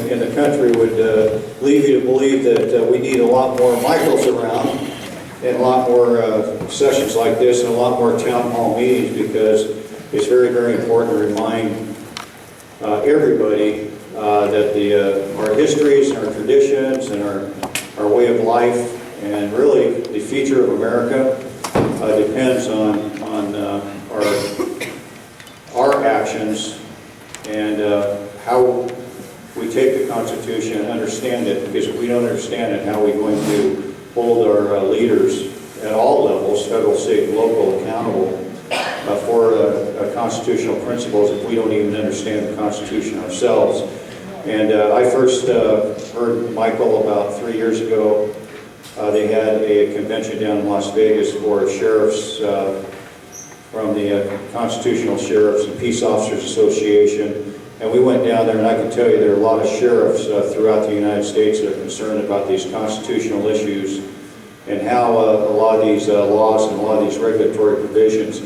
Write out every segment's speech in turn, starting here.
in the country would lead you to believe that we need a lot more Michaels around and a lot more sessions like this and a lot more town hall meetings, because it's very, very important to remind everybody that our histories and our traditions and our way of life and really the future of America depends on our actions and how we take the Constitution and understand it, because if we don't understand it, how are we going to hold our leaders at all levels, federal, state, and local, accountable for constitutional principles if we don't even understand the Constitution ourselves? And I first heard Michael about 3 years ago. They had a convention down in Las Vegas for sheriffs from the Constitutional Sheriffs and Peace Officers Association. And we went down there, and I can tell you there are a lot of sheriffs throughout the United States that are concerned about these constitutional issues and how a lot of these laws and a lot of these regulatory provisions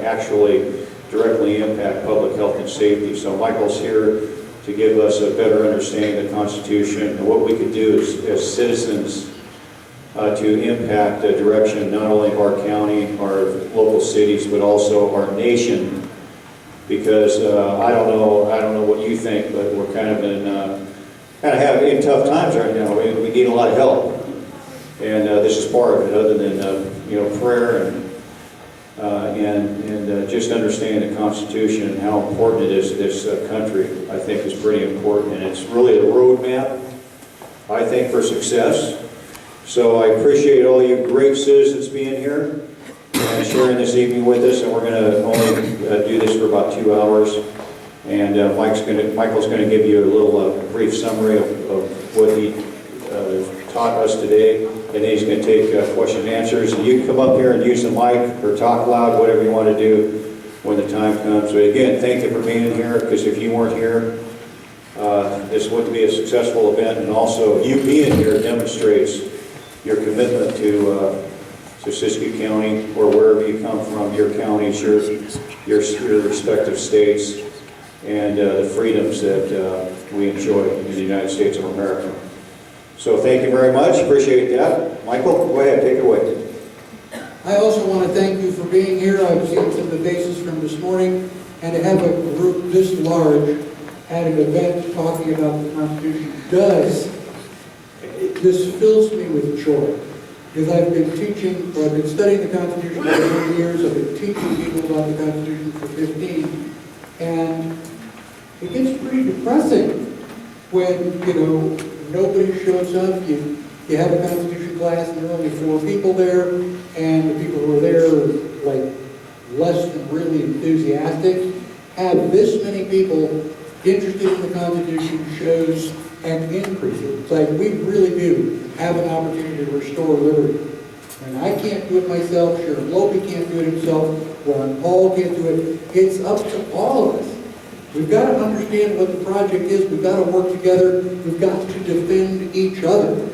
actually directly impact public health and safety. So Michael's here to give us a better understanding of the Constitution and what we could do as citizens to impact the direction not only of our county, our local cities, but also our nation. Because I don't know what you think, but we're kind of in tough times right now. We need a lot of help, and this is part of it. Other than prayer and just understanding the Constitution and how important it is to this country, I think is pretty important, and it's really a roadmap, I think, for success. So I appreciate all you great citizens being here and sharing this evening with us, and we're going to only do this for about 2 hours. And Michael's going to give you a little brief summary of what he taught us today, and then he's going to take question and answers. And you can come up here and use the mic or talk loud, whatever you want to do when the time comes. But again, thank you for being here, because if you weren't here, this wouldn't be a successful event. And also, you being here demonstrates your commitment to Siskiyou County, or wherever you come from, your counties, your respective states, and the freedoms that we enjoy in the United States of America. So thank you very much. Appreciate that. Michael, go ahead, take it away. I also want to thank you for being here. I've seen some of the faces from this morning, and to have a group this large at an event talking about the Constitution this fills me with joy. Because I've been teaching, or I've been studying the Constitution for 20 years, I've been teaching people about the Constitution for 15, and it gets pretty depressing when, nobody shows up. You have a Constitution class and there are only 4 people there, and the people who are there are like less than really enthusiastic. Have this many people interested in the Constitution shows an increase. It's like we really do have an opportunity to restore liberty. And I can't do it myself, Sheriff Lopi can't do it himself, Ron Paul can't do it. It's up to all of us. We've got to understand what the project is, we've got to work together, we've got to defend each other.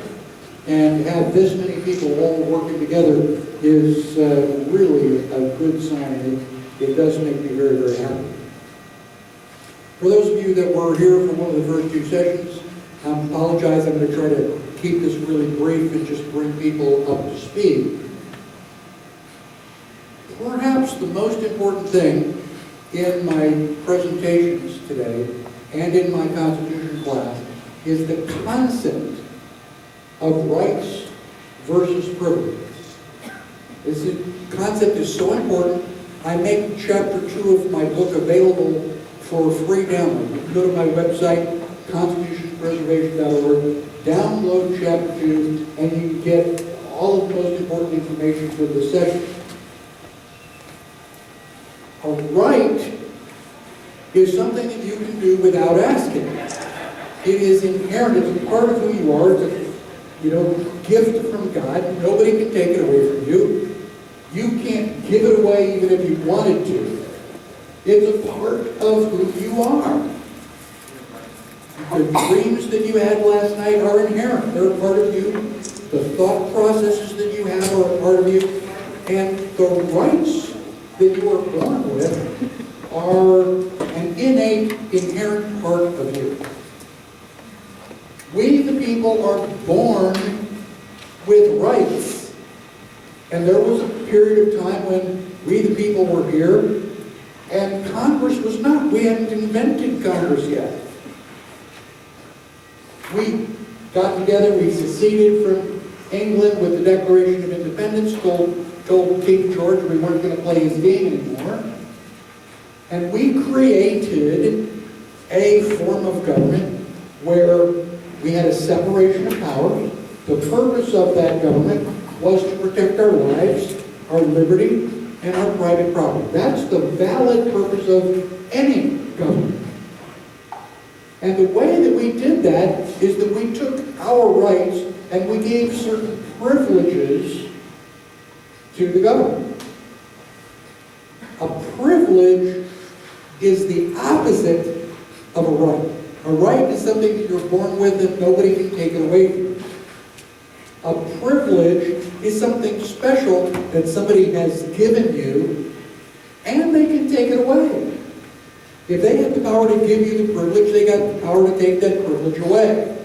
And to have this many people all working together is really a good sign. It does make me very, very happy. For those of you that were here for one of the first 2 sessions, I apologize, I'm going to try to keep this really brief and just bring people up to speed. Perhaps the most important thing in my presentations today and in my Constitution class is the concept of rights versus privileges. This concept is so important. I make chapter 2 of my book available for free download. You can go to my website, constitutionpreservation.org, download chapter 2, and you can get all of the most important information for the session. A right is something that you can do without asking. It is inherent, it's a part of who you are. It's a gift from God. Nobody can take it away from you. You can't give it away even if you wanted to. It's a part of who you are. The dreams that you had last night are inherent. They're a part of you. The thought processes that you have are a part of you. And the rights that you are born with are an innate, inherent part of you. We, the people, are born with rights. And there was a period of time when we, the people, were here, and Congress was not. We hadn't invented Congress yet. We got together, we seceded from England with the Declaration of Independence, told King George we weren't going to play his game anymore. And we created a form of government where we had a separation of powers. The purpose of that government was to protect our lives, our liberty, and our private property. That's the valid purpose of any government. And the way that we did that is that we took our rights and we gave certain privileges to the government. A privilege is the opposite of a right. A right is something that you're born with and nobody can take it away from you. A privilege is something special that somebody has given you and they can take it away. If they have the power to give you the privilege, they got the power to take that privilege away.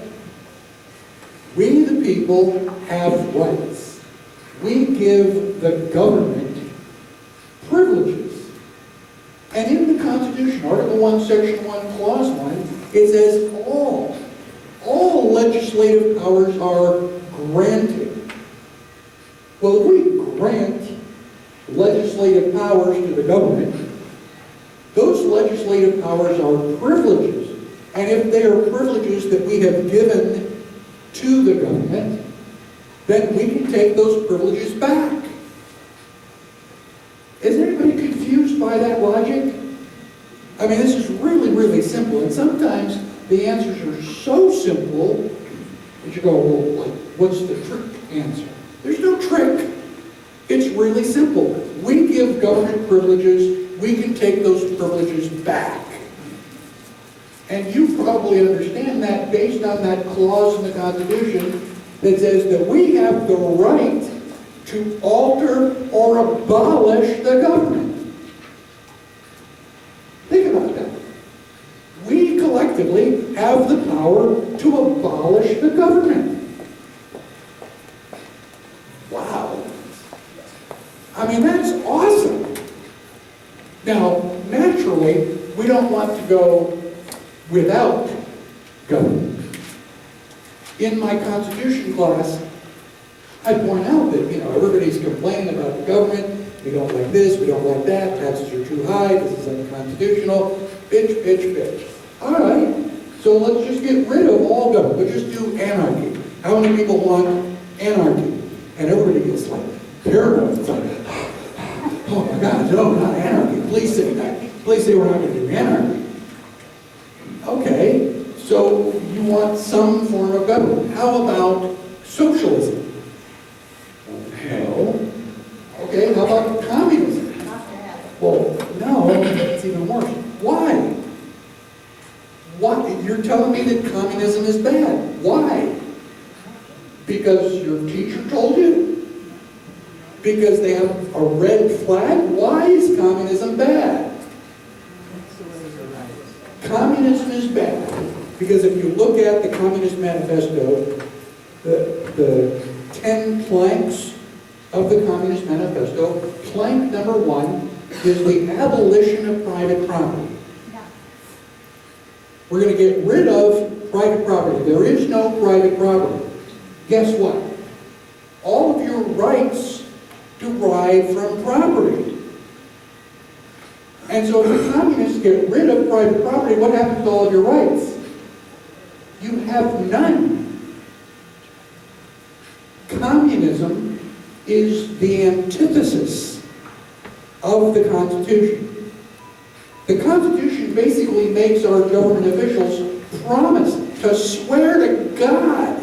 We, the people, have rights. We give the government privileges. And in the Constitution, Article 1, Section 1, Clause 1, it says all legislative powers are granted. Well, if we grant legislative powers to the government, those legislative powers are privileges. And if they are privileges that we have given to the government, then we can take those privileges back. Is anybody confused by that logic? I mean, this is really, really simple. And sometimes the answers are so simple that you go, well, what's the trick answer? There's no trick. It's really simple. We give government privileges. We can take those privileges back. And you probably understand that based on that clause in the Constitution that says that we have the right to alter or abolish the government. Think about that. We collectively have the power to abolish the government. Wow. I mean, that's awesome. Now, naturally, we don't want to go without government. In my Constitution class, I point out that, everybody's complaining about the government. We don't like this, we don't like that, taxes are too high, this is unconstitutional, bitch, bitch, bitch. All right, so let's just get rid of all government. Let's just do anarchy. How many people want anarchy? And everybody gets like paranoid. It's like, oh my God, no, not anarchy. Please say that. Please say we're not going to do anarchy. Okay, so you want some form of government. How about socialism? No. Okay, how about communism? Well, no, it's even worse. Why? Why? You're telling me that communism is bad. Why? Because your teacher told you? Because they have a red flag? Why is communism bad? Communism is bad because if you look at the Communist Manifesto, the 10 planks of the Communist Manifesto, plank number 1 is the abolition of private property. We're going to get rid of private property. There is no private property. Guess what? All of your rights derive from property. And so if the communists get rid of private property, what happens to all of your rights? You have none. Communism is the antithesis of the Constitution. The Constitution basically makes our government officials promise to swear to God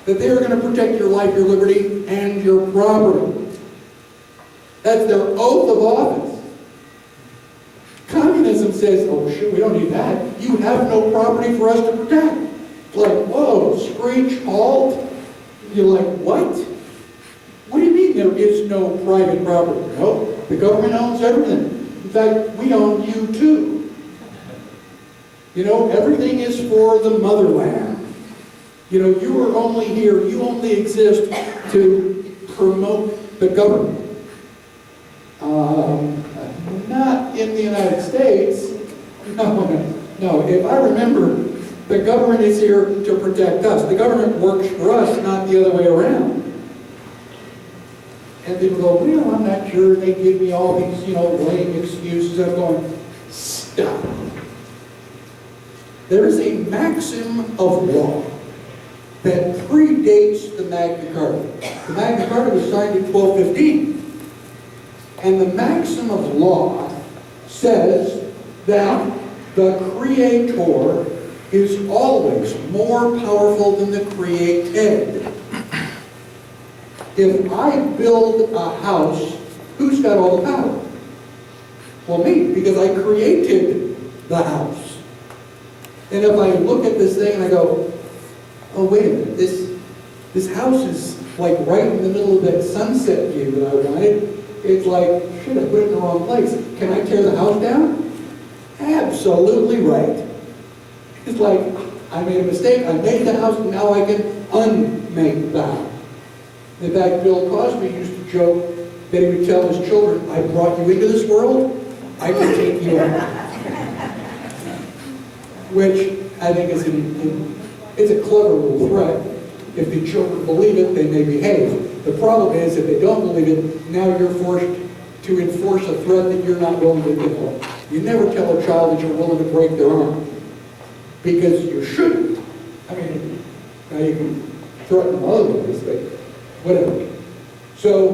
that they are going to protect your life, your liberty, and your property. That's their oath of office. Communism says, oh shit, we don't need that. You have no property for us to protect. It's like, whoa, screech, halt. You're like, what? What do you mean there is no private property? No, the government owns everything. In fact, we own you too. Everything is for the motherland. You know, you are only here, you only exist to promote the government. Not in the United States. No. If I remember, the government is here to protect us. The government works for us, not the other way around. And people go, well, I'm not sure. They give me all these, lame excuses. I'm going, stop. There is a maxim of law that predates the Magna Carta. The Magna Carta was signed in 1215. And the maxim of law says that the creator is always more powerful than the created. If I build a house, who's got all the power? Well, me, because I created the house. And if I look at this thing and I go, oh, wait a minute, this house is like right in the middle of that sunset view that I wanted. It's like, shit, I put it in the wrong place. Can I tear the house down? Absolutely right. It's like, I made a mistake, I made the house, and now I can unmake the house. In fact, Bill Cosby used to joke that he would tell his children, I brought you into this world, I can take you out. Which I think is it's a clever little threat. If the children believe it, they may behave. The problem is, if they don't believe it, now you're forced to enforce a threat that you're not willing to give up. You never tell a child that you're willing to break their arm, because you shouldn't. I mean, now you can threaten them other ways, but whatever. So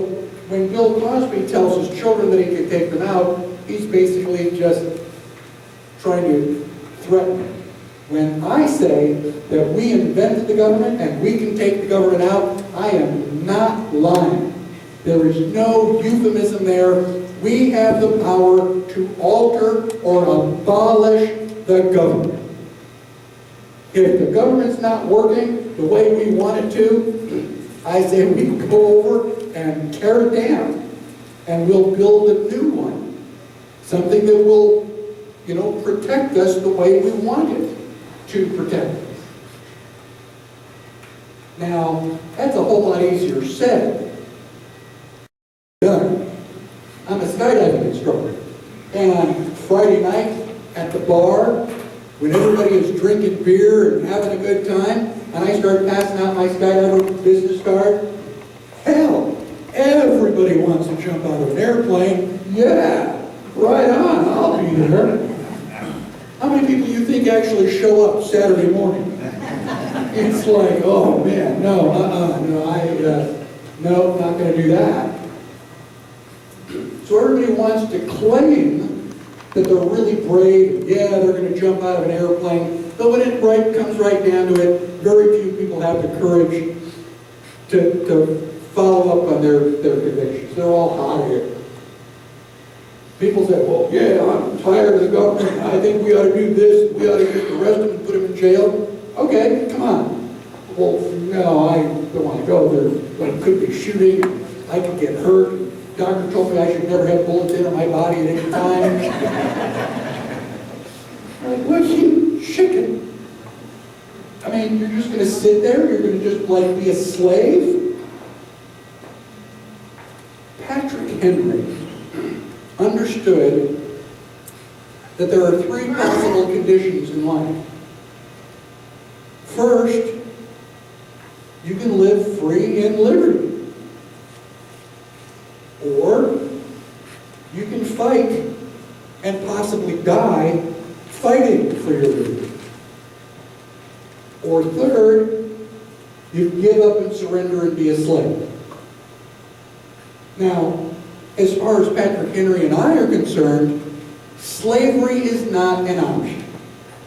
when Bill Cosby tells his children that he can take them out, he's basically just trying to threaten them. When I say that we invented the government and we can take the government out, I am not lying. There is no euphemism there. We have the power to alter or abolish the government. If the government's not working the way we want it to, I say we go over and tear it down, and we'll build a new one. Something that will, protect us the way we want it to protect us. Now, that's a whole lot easier said than done. I'm a skydiving instructor, and Friday night at the bar, when everybody is drinking beer and having a good time, and I start passing out my skydiver business card, hell, everybody wants to jump out of an airplane. Yeah, right on, I'll be there. How many people do you think actually show up Saturday morning? It's like, oh man, no, no, not going to do that. So everybody wants to claim that they're really brave. Yeah, they're going to jump out of an airplane. But when it comes right down to it, very few people have the courage to follow up on their convictions. They're all hot-headed. People say, well, yeah, I'm tired of the government. I think we ought to do this. We ought to just arrest them and put them in jail. Okay, come on. Well, no, I don't want to go there. There could be shooting. I could get hurt. The doctor told me I should never have bullets in my body at any time. Like, what's you chicken? I mean, you're just going to sit there? You're going to just, be a slave? Patrick Henry understood that there are three possible conditions in life. First, you can live free in liberty. Or you can fight and possibly die fighting for your liberty. Or third, you give up and surrender and be a slave. Now, as far as Patrick Henry and I are concerned, slavery is not an option.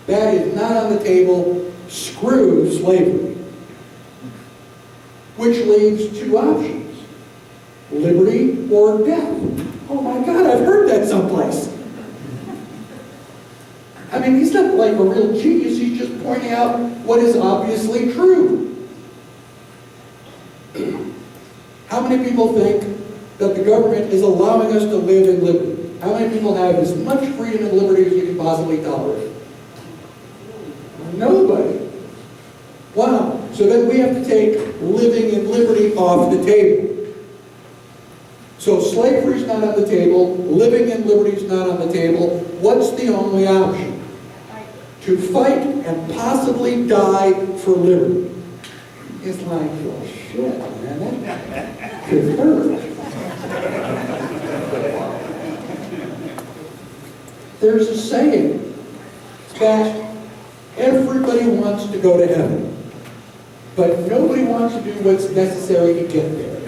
That is not on the table. Screw slavery. Which leaves two options: liberty or death. Oh my God, I've heard that someplace. I mean, he's not like a real genius. He's just pointing out what is obviously true. How many people think that the government is allowing us to live in liberty? How many people have as much freedom and liberty as you can possibly tolerate? Nobody. Wow. So then we have to take living in liberty off the table. So slavery's not on the table, living in liberty's not on the table. What's the only option? To fight and possibly die for liberty. It's like, well, shit, man, that could hurt. There's a saying that everybody wants to go to heaven, but nobody wants to do what's necessary to get there.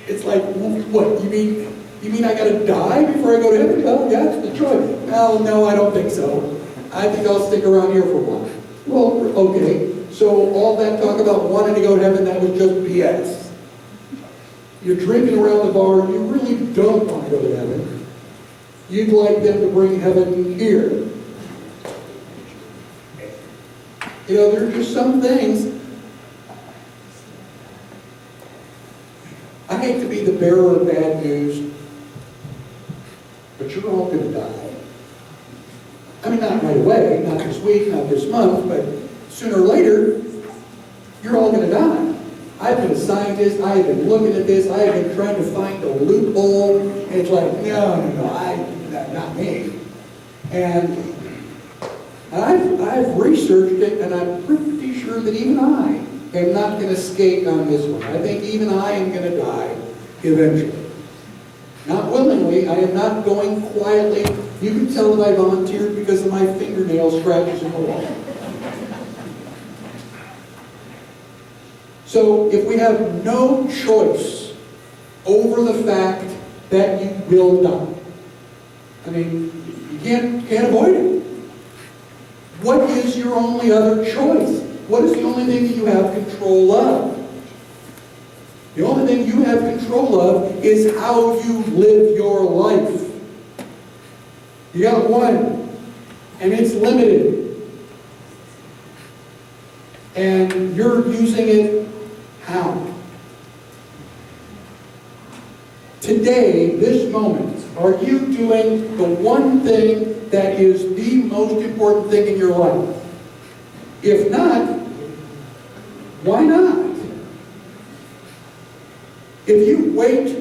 It's like, what, you mean I gotta die before I go to heaven? Well, yeah, it's the choice. Well, no, I don't think so. I think I'll stick around here for a while. Well, okay, so all that talk about wanting to go to heaven, that was just BS. You're drinking around the bar, you really don't want to go to heaven. You'd like them to bring heaven here. You know, there are just some things. I hate to be the bearer of bad news, but you're all going to die. I mean, not right away, not this week, not this month, but sooner or later, you're all going to die. I've been a scientist, I have been looking at this, I have been trying to find a loophole, and it's like, no, not me. And I've researched it, and I'm pretty sure that even I am not going to skate on this one. I think even I am going to die eventually. Not willingly, I am not going quietly. You can tell that I volunteered because of my fingernail scratches in the wall. So if we have no choice over the fact that you will die, I mean, you can't avoid it. What is your only other choice? What is the only thing that you have control of? The only thing you have control of is how you live your life. You got one, and it's limited. And you're using it how? Today, this moment, are you doing the one thing that is the most important thing in your life? If not, why not? If you wait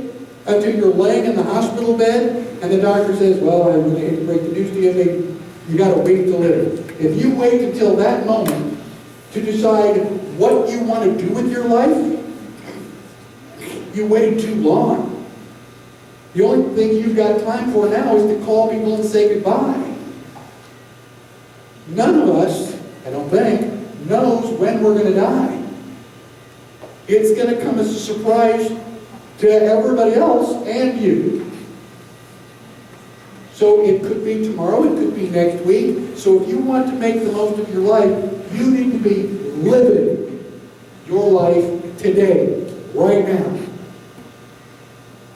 until you're laying in the hospital bed and the doctor says, well, I really hate to break the news to you, you got to wait to live. If you wait until that moment to decide what you want to do with your life, you waited too long. The only thing you've got time for now is to call people and say goodbye. None of us, I don't think, knows when we're going to die. It's going to come as a surprise to everybody else and you. So it could be tomorrow, it could be next week. So if you want to make the most of your life, you need to be living your life today, right now.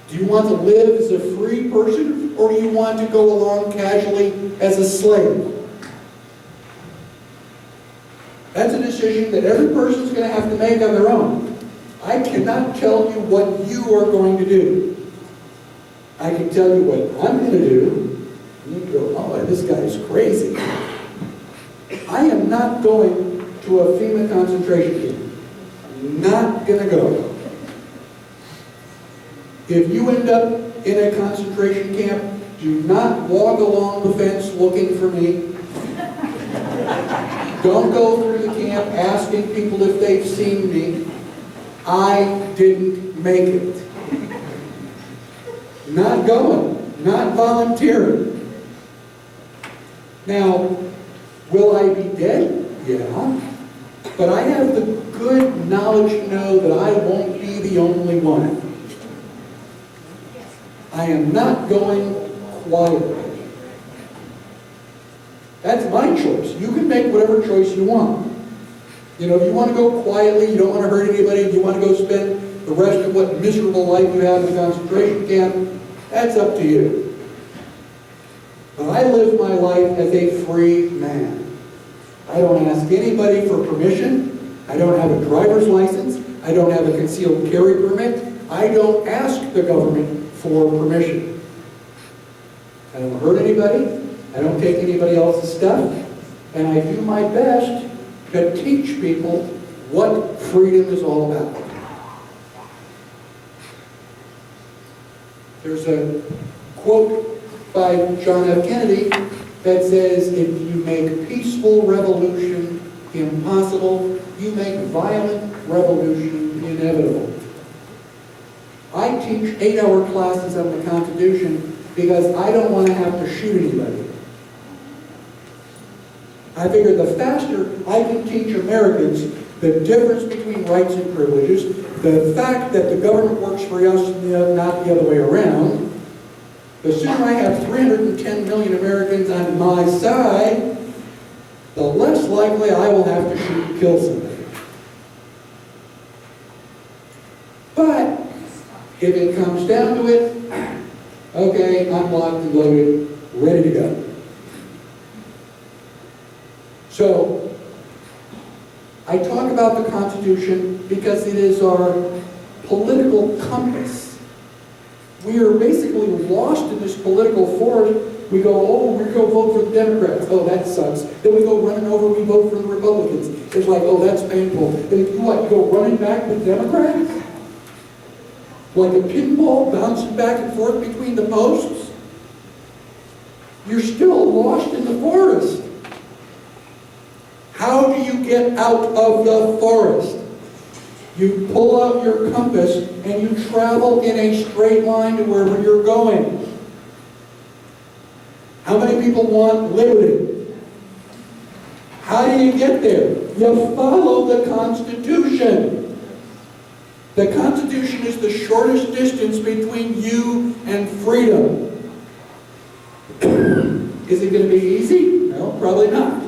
Do you want to live as a free person, or do you want to go along casually as a slave? That's a decision that every person's going to have to make on their own. I cannot tell you what you are going to do. I can tell you what I'm going to do. And you go, oh, this guy's crazy. I am not going to a FEMA concentration camp. I'm not going to go. If you end up in a concentration camp, do not walk along the fence looking for me. Don't go through the camp asking people if they've seen me. I didn't make it. Not going, not volunteering. Now, will I be dead? Yeah. But I have the good knowledge to know that I won't be the only one. I am not going quietly. That's my choice. You can make whatever choice you want. You know, if you want to go quietly, you don't want to hurt anybody, if you want to go spend the rest of what miserable life you have in a concentration camp, that's up to you. But I live my life as a free man. I don't ask anybody for permission. I don't have a driver's license. I don't have a concealed carry permit. I don't ask the government for permission. I don't hurt anybody. I don't take anybody else's stuff. And I do my best to teach people what freedom is all about. There's a quote by John F. Kennedy that says, if you make peaceful revolution impossible, you make violent revolution inevitable. I teach 8-hour classes on the Constitution because I don't want to have to shoot anybody. I figure the faster I can teach Americans the difference between rights and privileges, the fact that the government works for us and not the other way around, the sooner I have 310 million Americans on my side, the less likely I will have to shoot and kill somebody. But if it comes down to it, okay, I'm locked and loaded, ready to go. So, I talk about the Constitution because it is our political compass. We are basically lost in this political forest. We go, oh, we're going to vote for the Democrats. Oh, that sucks. Then we go running over, we vote for the Republicans. It's like, oh, that's painful. And you what, you go running back with Democrats? Like a pinball bouncing back and forth between the posts? You're still lost in the forest. How do you get out of the forest? You pull out your compass and you travel in a straight line to wherever you're going. How many people want liberty? How do you get there? You follow the Constitution. The Constitution is the shortest distance between you and freedom. Is it going to be easy? No, probably not.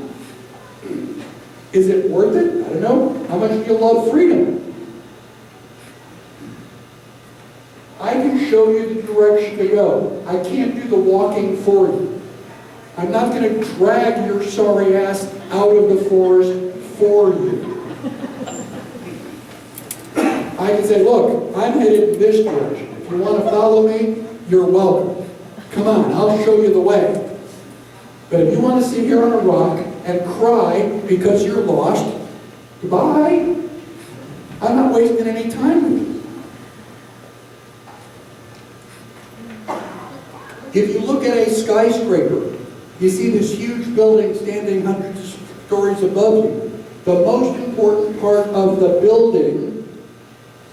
Is it worth it? I don't know. How much do you love freedom? I can show you the direction to go. I can't do the walking for you. I'm not going to drag your sorry ass out of the forest for you. I can say, look, I'm headed in this direction. If you want to follow me, you're welcome. Come on, I'll show you the way. But if you want to sit here on a rock and cry because you're lost, goodbye. I'm not wasting any time with you. If you look at a skyscraper, you see this huge building standing hundreds of stories above you. The most important part of the building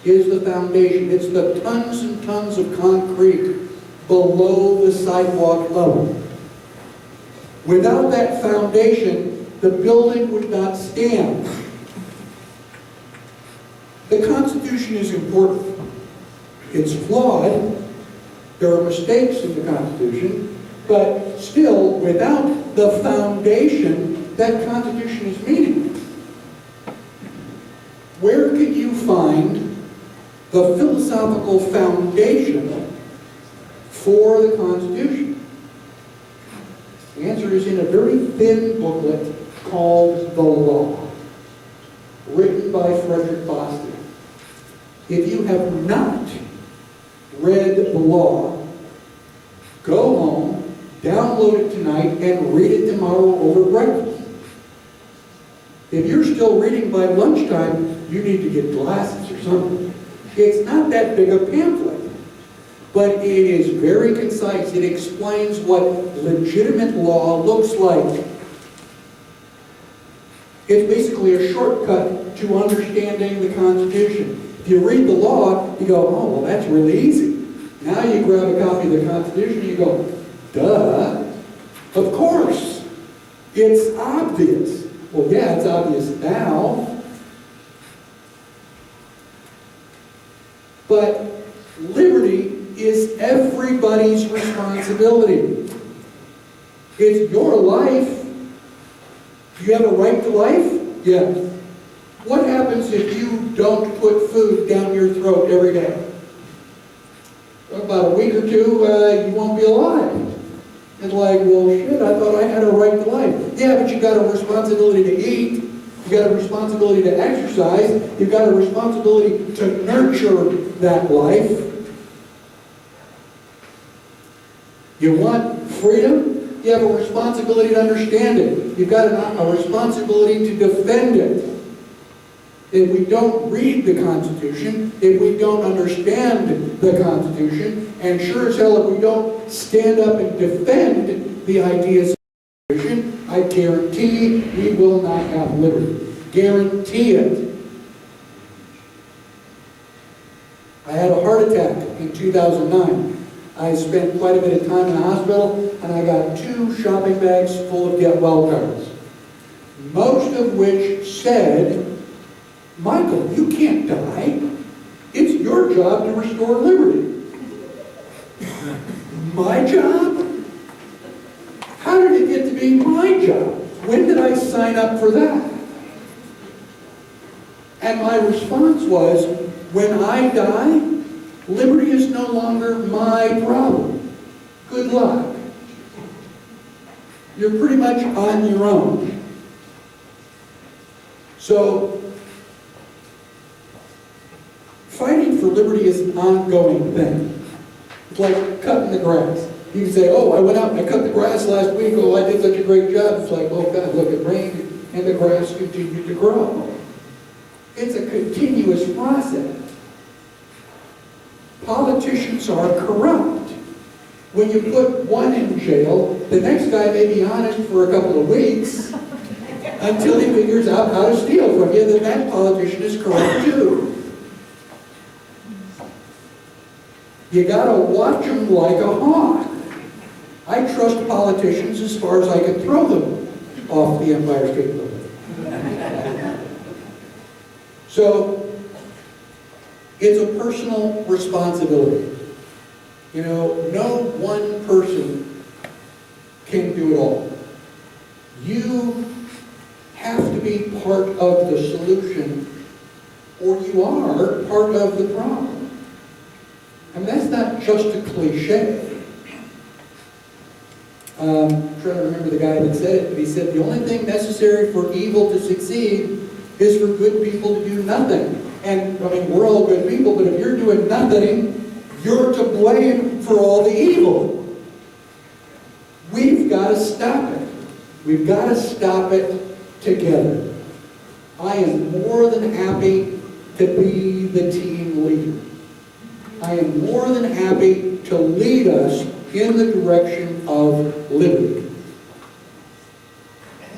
is the foundation. It's the tons and tons of concrete below the sidewalk level. Without that foundation, the building would not stand. The Constitution is important. It's flawed. There are mistakes in the Constitution, but still, without the foundation, that Constitution is meaningless. Where can you find the philosophical foundation for the Constitution? The answer is in a very thin booklet called The Law, written by Frederick Boston. If you have not read the law, go home, download it tonight, and read it tomorrow over breakfast. If you're still reading by lunchtime, you need to get glasses or something. It's not that big a pamphlet. But it is very concise. It explains what legitimate law looks like. It's basically a shortcut to understanding the Constitution. If you read the law, you go, oh, well, that's really easy. Now you grab a copy of the Constitution and you go, duh, of course. It's obvious. Well, yeah, it's obvious now. But liberty is everybody's responsibility. It's your life. Do you have a right to life? Yes. What happens if you don't put food down your throat every day? About a week or two, you won't be alive. It's like, well, shit, I thought I had a right to life. Yeah, but you got a responsibility to eat. You got a responsibility to exercise. You've got a responsibility to nurture that life. You want freedom? you have a responsibility to understand it. You've got a responsibility to defend it. If we don't read the Constitution, if we don't understand the Constitution, and sure as hell if we don't stand up and defend the ideas of the Constitution, I guarantee we will not have liberty. Guarantee it. I had a heart attack in 2009. I spent quite a bit of time in the hospital, and I got 2 shopping bags full of get well cards. Most of which said, Michael, you can't die. It's your job to restore liberty. My job? How did it get to be my job? When did I sign up for that? And my response was, when I die, liberty is no longer my problem. Good luck. You're pretty much on your own. So, fighting for liberty is an ongoing thing. It's like cutting the grass. You can say, oh, I went out and I cut the grass last week. Oh, I did such a great job. It's like, oh God, look, it rained and the grass continued to grow. It's a continuous process. Politicians are corrupt. When you put one in jail, the next guy may be honest for a couple of weeks until he figures out how to steal from you, then that politician is corrupt too. You gotta watch them like a hawk. I trust politicians as far as I can throw them off the Empire State Building. So, it's a personal responsibility. You know, no one person can do it all. You have to be part of the solution, or you are part of the problem. I mean, that's not just a cliche. I'm trying to remember the guy that said it, but he said, the only thing necessary for evil to succeed is for good people to do nothing. And, I mean, we're all good people, but if you're doing nothing, you're to blame for all the evil. We've got to stop it. We've got to stop it together. I am more than happy to be the team leader. I am more than happy to lead us in the direction of liberty.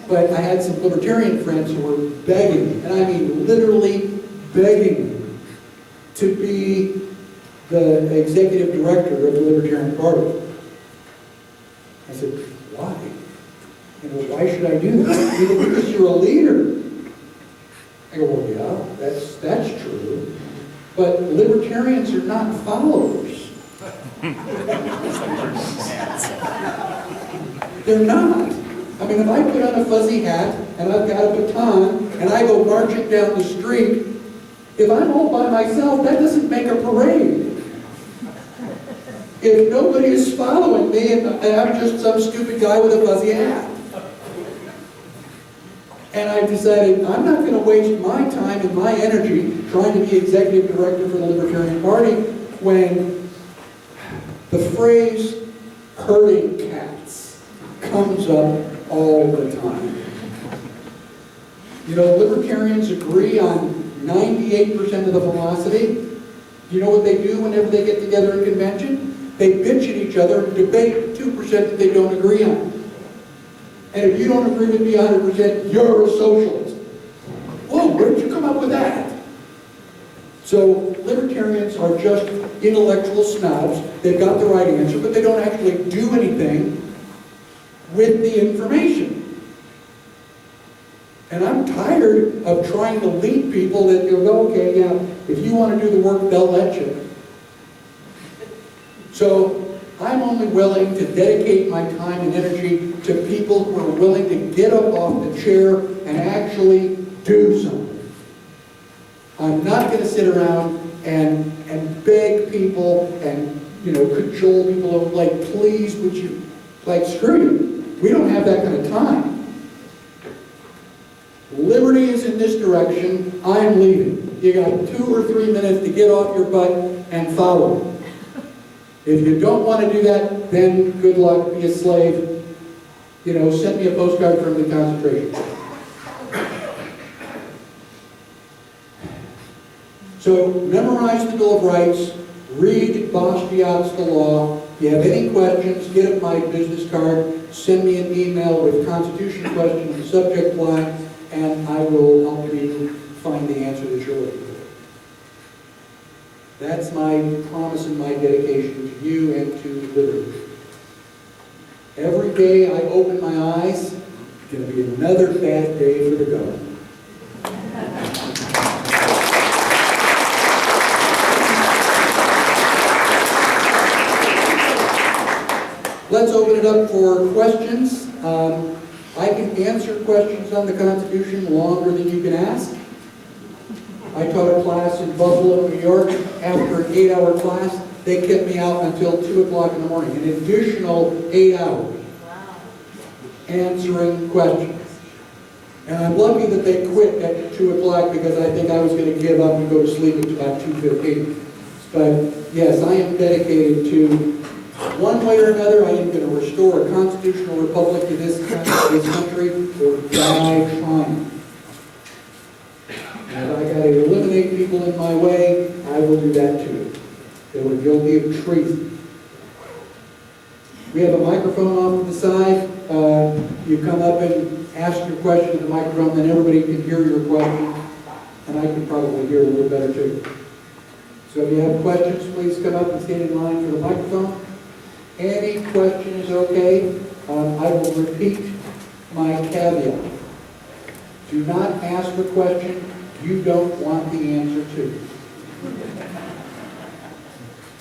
But I had some libertarian friends who were begging, and I mean literally begging, to be the executive director of the Libertarian Party. I said, why? You know, why should I do that? He said, because you're a leader. I go, well, yeah, that's true. But libertarians are not followers. They're not. I mean, if I put on a fuzzy hat and I've got a baton and I go marching down the street, if I'm all by myself, that doesn't make a parade. If nobody is following me and I'm just some stupid guy with a fuzzy hat. And I decided I'm not going to waste my time and my energy trying to be executive director for the Libertarian Party when the phrase herding cats comes up all the time. You know, libertarians agree on 98% of the philosophy. You know what they do whenever they get together in convention? They bitch at each other and debate 2% that they don't agree on. And if you don't agree with me 100%, you're a socialist. Whoa, where did you come up with that? So libertarians are just intellectual snobs. They've got the right answer, but they don't actually do anything with the information. And I'm tired of trying to lead people that you go, okay, yeah, if you want to do the work, they'll let you. So I'm only willing to dedicate my time and energy to people who are willing to get up off the chair and actually do something. I'm not going to sit around and beg people and, you know, cajole people, like, please, would you, like, screw you. We don't have that kind of time. Liberty is in this direction. I'm leaving. You got 2 or 3 minutes to get off your butt and follow. If you don't want to do that, then good luck, be a slave. send me a postcard from the concentration camp. So memorize the Bill of Rights, read Bastiat's The Law. If you have any questions, get up my business card, send me an email with Constitution question in the subject line, and I will help you find the answer that you're looking for. That's my promise and my dedication to you and to liberty. Every day I open my eyes, it's going to be another bad day for the government. Let's open it up for questions. I can answer questions on the Constitution longer than you can ask. I taught a class in Buffalo, New York. After an 8-hour class, they kept me out until 2 o'clock in the morning, an additional 8 hours answering questions. And I'm lucky that they quit at 2 o'clock because I think I was going to give up and go to sleep at about 2:15. But yes, I am dedicated to, one way or another, I am going to restore a constitutional republic to this country or die trying. And if I got to eliminate people in my way, I will do that too. They were guilty of treason. We have a microphone off to the side. You come up and ask your question to the microphone, then everybody can hear your question. And I can probably hear a little better too. So if you have questions, please come up and stand in line for the microphone. Any question is okay. I will repeat my caveat. Do not ask a question you don't want the answer to.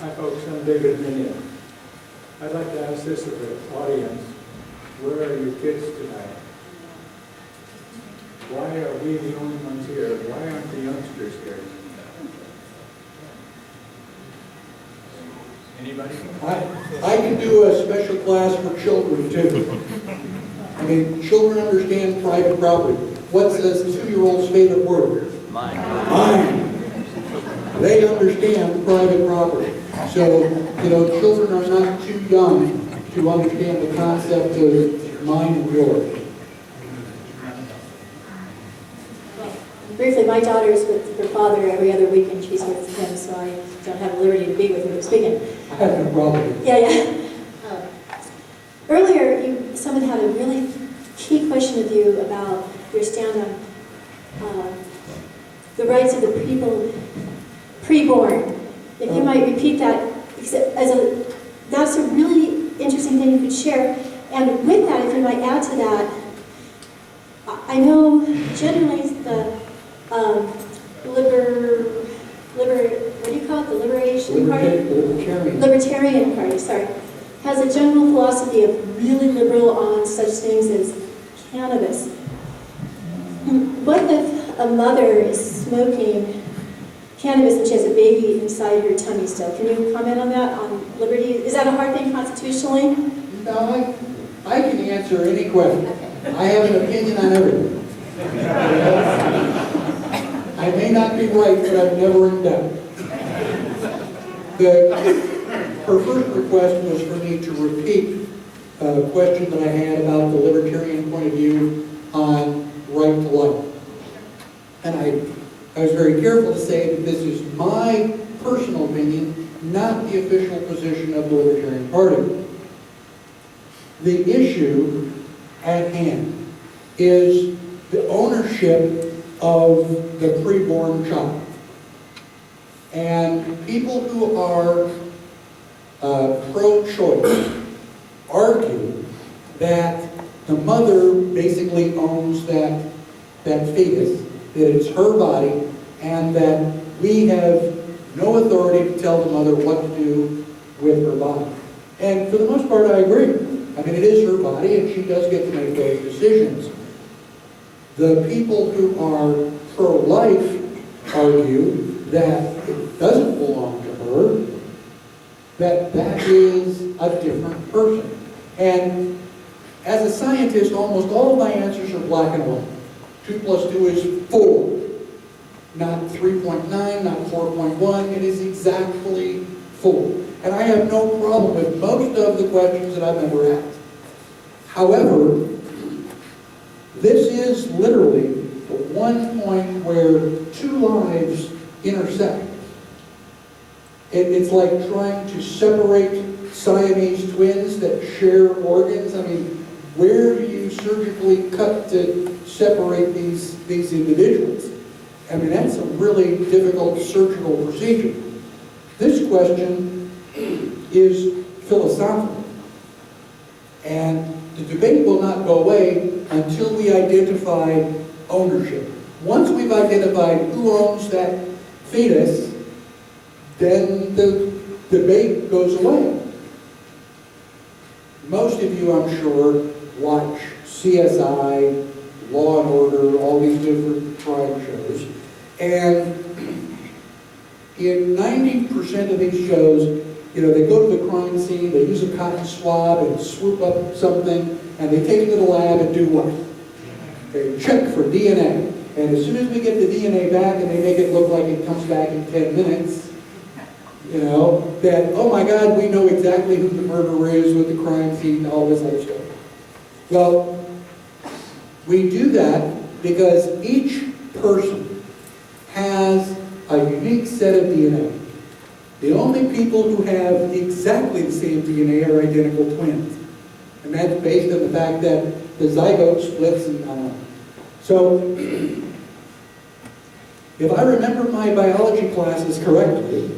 Hi folks, I'm David Minion. I'd like to ask this of the audience. Where are your kids tonight? Why are we the only ones here? Why aren't the youngsters here? Anybody? I can do a special class for children too. I mean, children understand private property. What's a 2-year-old's favorite word? Mine. Mine. They understand private property. So, children are not too young to understand the concept of mine and yours. Briefly, my daughter is with her father every other weekend. She's with him, so I don't have liberty to be with her this weekend. I have no problem. Yeah. Earlier, someone had a really key question of you about your stand on the rights of the people pre-born. If you might repeat that, that's a really interesting thing you could share. And with that, if you might add to that, I know generally the what do you call it? The Liberation Party? Libertarian Party, sorry. Has a general philosophy of really liberal on such things as cannabis. What if a mother is smoking cannabis and she has a baby inside her tummy still? Can you comment on that, on liberty? Is that a hard thing constitutionally? No, I can answer any question. I have an opinion on everything. I may not be right, but I'm never in doubt. Her first request was for me to repeat a question that I had about the libertarian point of view on right to life. And I was very careful to say that this is my personal opinion, not the official position of the Libertarian Party. The issue at hand is the ownership of the preborn child. And people who are pro-choice argue that the mother basically owns that fetus, that it's her body, and that we have no authority to tell the mother what to do with her body. And for the most part, I agree. I mean, it is her body, and she does get to make those decisions. The people who are pro-life argue that it doesn't belong to her, that is a different person. And as a scientist, almost all of my answers are black and white. 2 plus 2 is 4. Not 3.9, not 4.1. It is exactly 4. And I have no problem with most of the questions that I've ever asked. However, this is literally the one point where two lives intersect. It's like trying to separate Siamese twins that share organs. I mean, where do you surgically cut to separate these individuals? I mean, that's a really difficult surgical procedure. This question is philosophical. And the debate will not go away until we identify ownership. Once we've identified who owns that fetus, then the debate goes away. Most of you, I'm sure, watch CSI, Law and Order, all these different crime shows. And in 90% of these shows, you know, they go to the crime scene, they use a cotton swab and swoop up something, and they take it to the lab and do what? They check for DNA. And as soon as we get the DNA back and they make it look like it comes back in 10 minutes, you know, that, oh my God, we know exactly who the murderer is with the crime scene, all this other stuff. Well, we do that because each person has a unique set of DNA. The only people who have exactly the same DNA are identical twins. And that's based on the fact that the zygote splits and So, if I remember my biology classes correctly,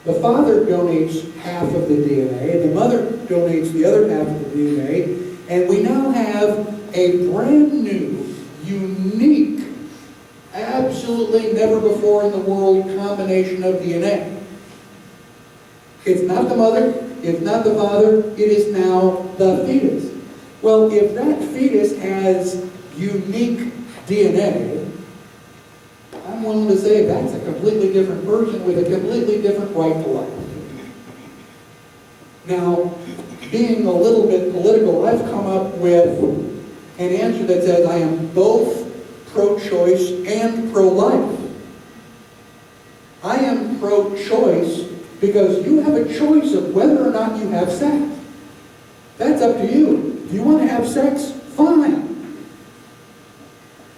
the father donates half of the DNA, and the mother donates the other half of the DNA, and we now have a brand new, unique, absolutely never before in the world combination of DNA. It's not the mother, it's not the father, it is now the fetus. Well, if that fetus has unique DNA, I'm willing to say that's a completely different person with a completely different right to life. Now, being a little bit political, I've come up with an answer that says I am both pro-choice and pro-life. I am pro-choice because you have a choice of whether or not you have sex. That's up to you. If you want to have sex, fine.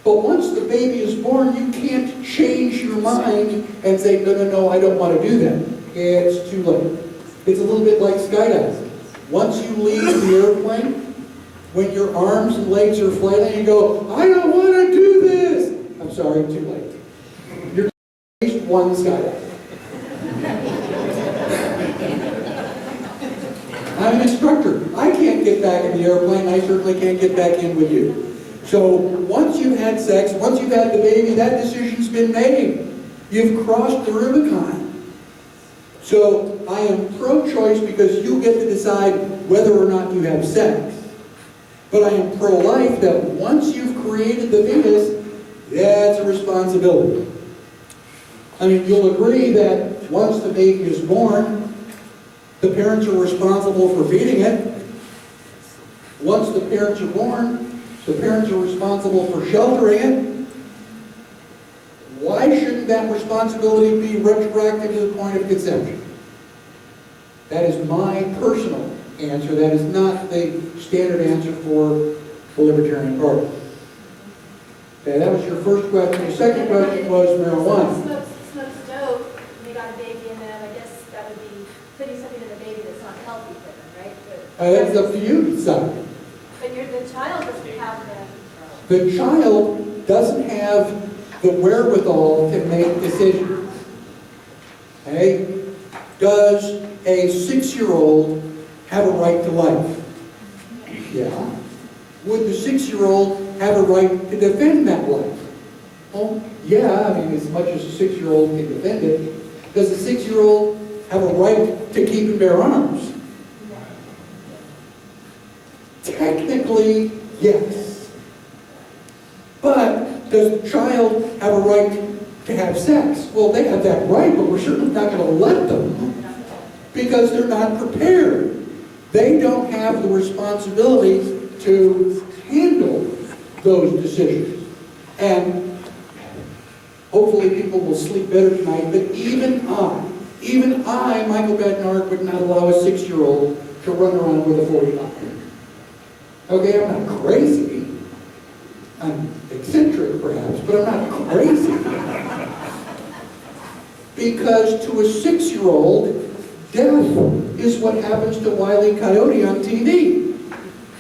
But once the baby is born, you can't change your mind and say, no, I don't want to do that. It's too late. It's a little bit like skydiving. Once you leave the airplane, when your arms and legs are flailing, you go, I don't want to do this. I'm sorry, too late. You're at least one skydive. I'm an instructor. I can't get back in the airplane. I certainly can't get back in with you. So once you've had sex, once you've had the baby, that decision's been made. You've crossed the Rubicon. So I am pro-choice because you get to decide whether or not you have sex. But I am pro-life that once you've created the fetus, that's a responsibility. I mean, you'll agree that once the baby is born, the parents are responsible for feeding it. Once the parents are born, the parents are responsible for sheltering it. Why shouldn't that responsibility be retroactive to the point of conception? That is my personal answer. That is not the standard answer for the Libertarian Party. Okay, that was your first question. The second question was marijuana. Smokes dope, and they got a baby in them. I guess that would be putting something in the baby that's not healthy for them, right? That's up to you to decide. But the child doesn't have that. The child doesn't have the wherewithal to make decisions. Okay? Does a 6-year-old have a right to life? Yeah. Would the 6-year-old have a right to defend that life? Well, yeah, I mean, as much as a 6-year-old can defend it. Does a 6-year-old have a right to keep and bear arms? Technically, yes. But does the child have a right to have sex? Well, they have that right, but we're certainly not going to let them because they're not prepared. They don't have the responsibility to handle those decisions. And hopefully people will sleep better tonight, but even I, Michael Badnarik, would not allow a 6-year-old to run around with a 45. Okay, I'm not crazy. I'm eccentric perhaps, but I'm not crazy. Because to a 6-year-old, death is what happens to Wile E. Coyote on TV.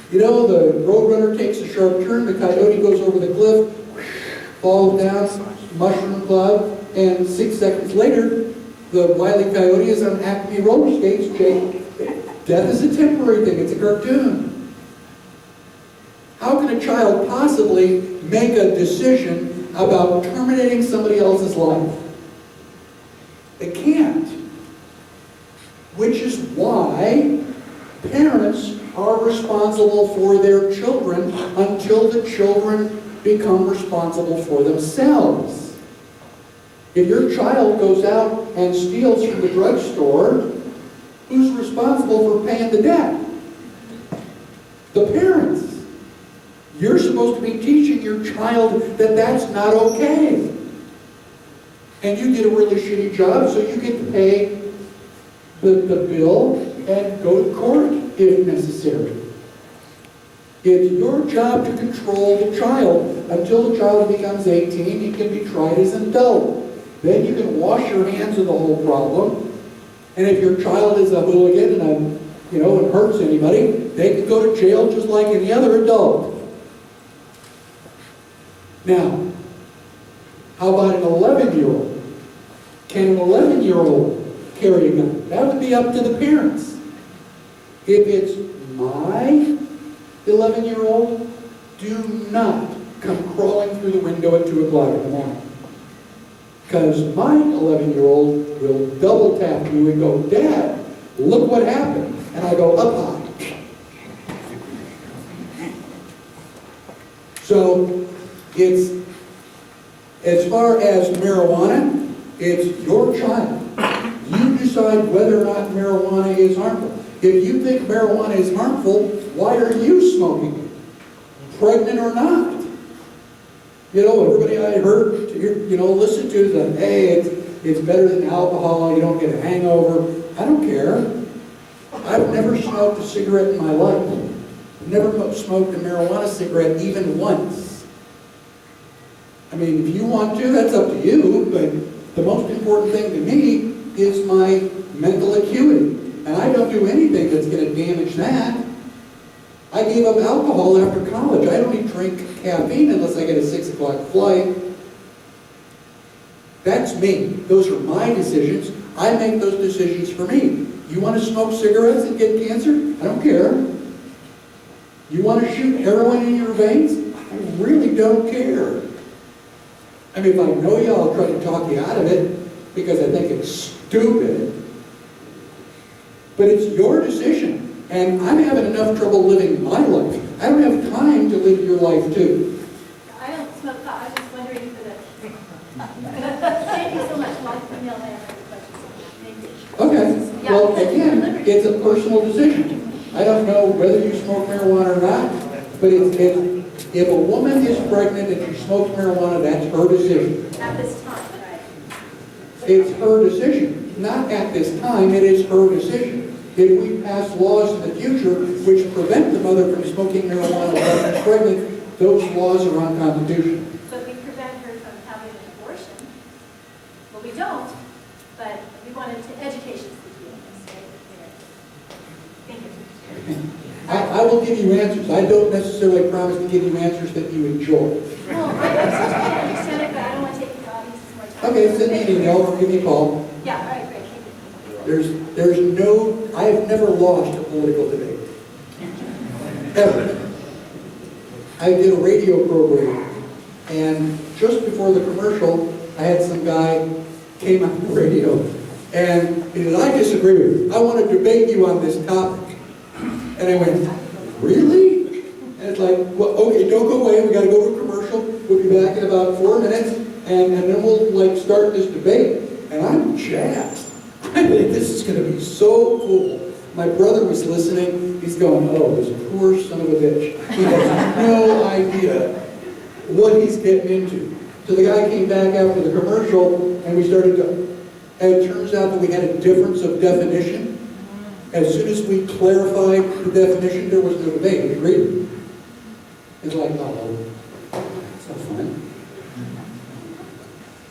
You know, the roadrunner takes a sharp turn, the coyote goes over the cliff, falls down, mushroom cloud, and 6 seconds later, the Wile E. Coyote is on Acme roller skates. Death is a temporary thing, it's a cartoon. How can a child possibly make a decision about terminating somebody else's life? They can't. Which is why parents are responsible for their children until the children become responsible for themselves. If your child goes out and steals from the drugstore, who's responsible for paying the debt? The parents. You're supposed to be teaching your child that that's not okay. And you did a really shitty job, so you get to pay the bill and go to court if necessary. It's your job to control the child until the child becomes 18. He can be tried as an adult. Then you can wash your hands of the whole problem. And if your child is a hooligan and and hurts anybody, they can go to jail just like any other adult. Now, how about an 11-year-old? Can an 11-year-old carry a gun? That would be up to the parents. If it's my 11-year-old, do not come crawling through the window at 2 o'clock in the morning. Because my 11-year-old will double tap you and go, "Dad, look what happened." And I go, "Up high." So, it's, as far as marijuana, it's your child. You decide whether or not marijuana is harmful. If you think marijuana is harmful, why are you smoking it? Pregnant or not? Everybody I heard, listen to is that, hey, it's better than alcohol, you don't get a hangover. I don't care. I've never smoked a cigarette in my life. I've never smoked a marijuana cigarette even once. I mean, if you want to, that's up to you, but the most important thing to me is my mental acuity. And I don't do anything that's going to damage that. I gave up alcohol after college. I don't even drink caffeine unless I get a 6 o'clock flight. That's me. Those are my decisions. I make those decisions for me. You want to smoke cigarettes and get cancer? I don't care. You want to shoot heroin in your veins? I really don't care. I mean, if I know you, I'll try to talk you out of it because I think it's stupid. But it's your decision. And I'm having enough trouble living my life. I don't have time to live your life too. I don't smoke pot. I was just wondering for the... Thank you so much. Neil, I have other questions. Thank you. Okay. Yeah. Well, again, it's a personal decision. I don't know whether you smoke marijuana or not, but if a woman is pregnant and she smokes marijuana, that's her decision. At this time, right? It's her decision. Not at this time, it is her decision. If we pass laws in the future which prevent the mother from smoking marijuana while she's pregnant, those laws are unconstitutional. But we prevent her from having an abortion. Well, we don't, but we wanted to education is the key. Thank you. I will give you answers. I don't necessarily promise to give you answers that you enjoy. Well, I understand it, but I don't want to take the audience's more time. Okay, send me an email or give me a call. Yeah, all right, great. Thank you. I have never lost a political debate. Ever. I did a radio program, and just before the commercial, I had some guy came on the radio, and he said, "I disagree with you. I want to debate you on this topic." And I went, "Really?" And it's like, "Well, okay, don't go away. We got to go to a commercial. We'll be back in about 4 minutes, and then we'll start this debate." And I'm jazzed. I think this is going to be so cool. My brother was listening. He's going, "Oh, this poor son of a bitch. He has no idea what he's getting into." So the guy came back after the commercial, and we started to, and it turns out that we had a difference of definition. As soon as we clarified the definition, there was no debate. We agreed. It's like, oh, that's not fun.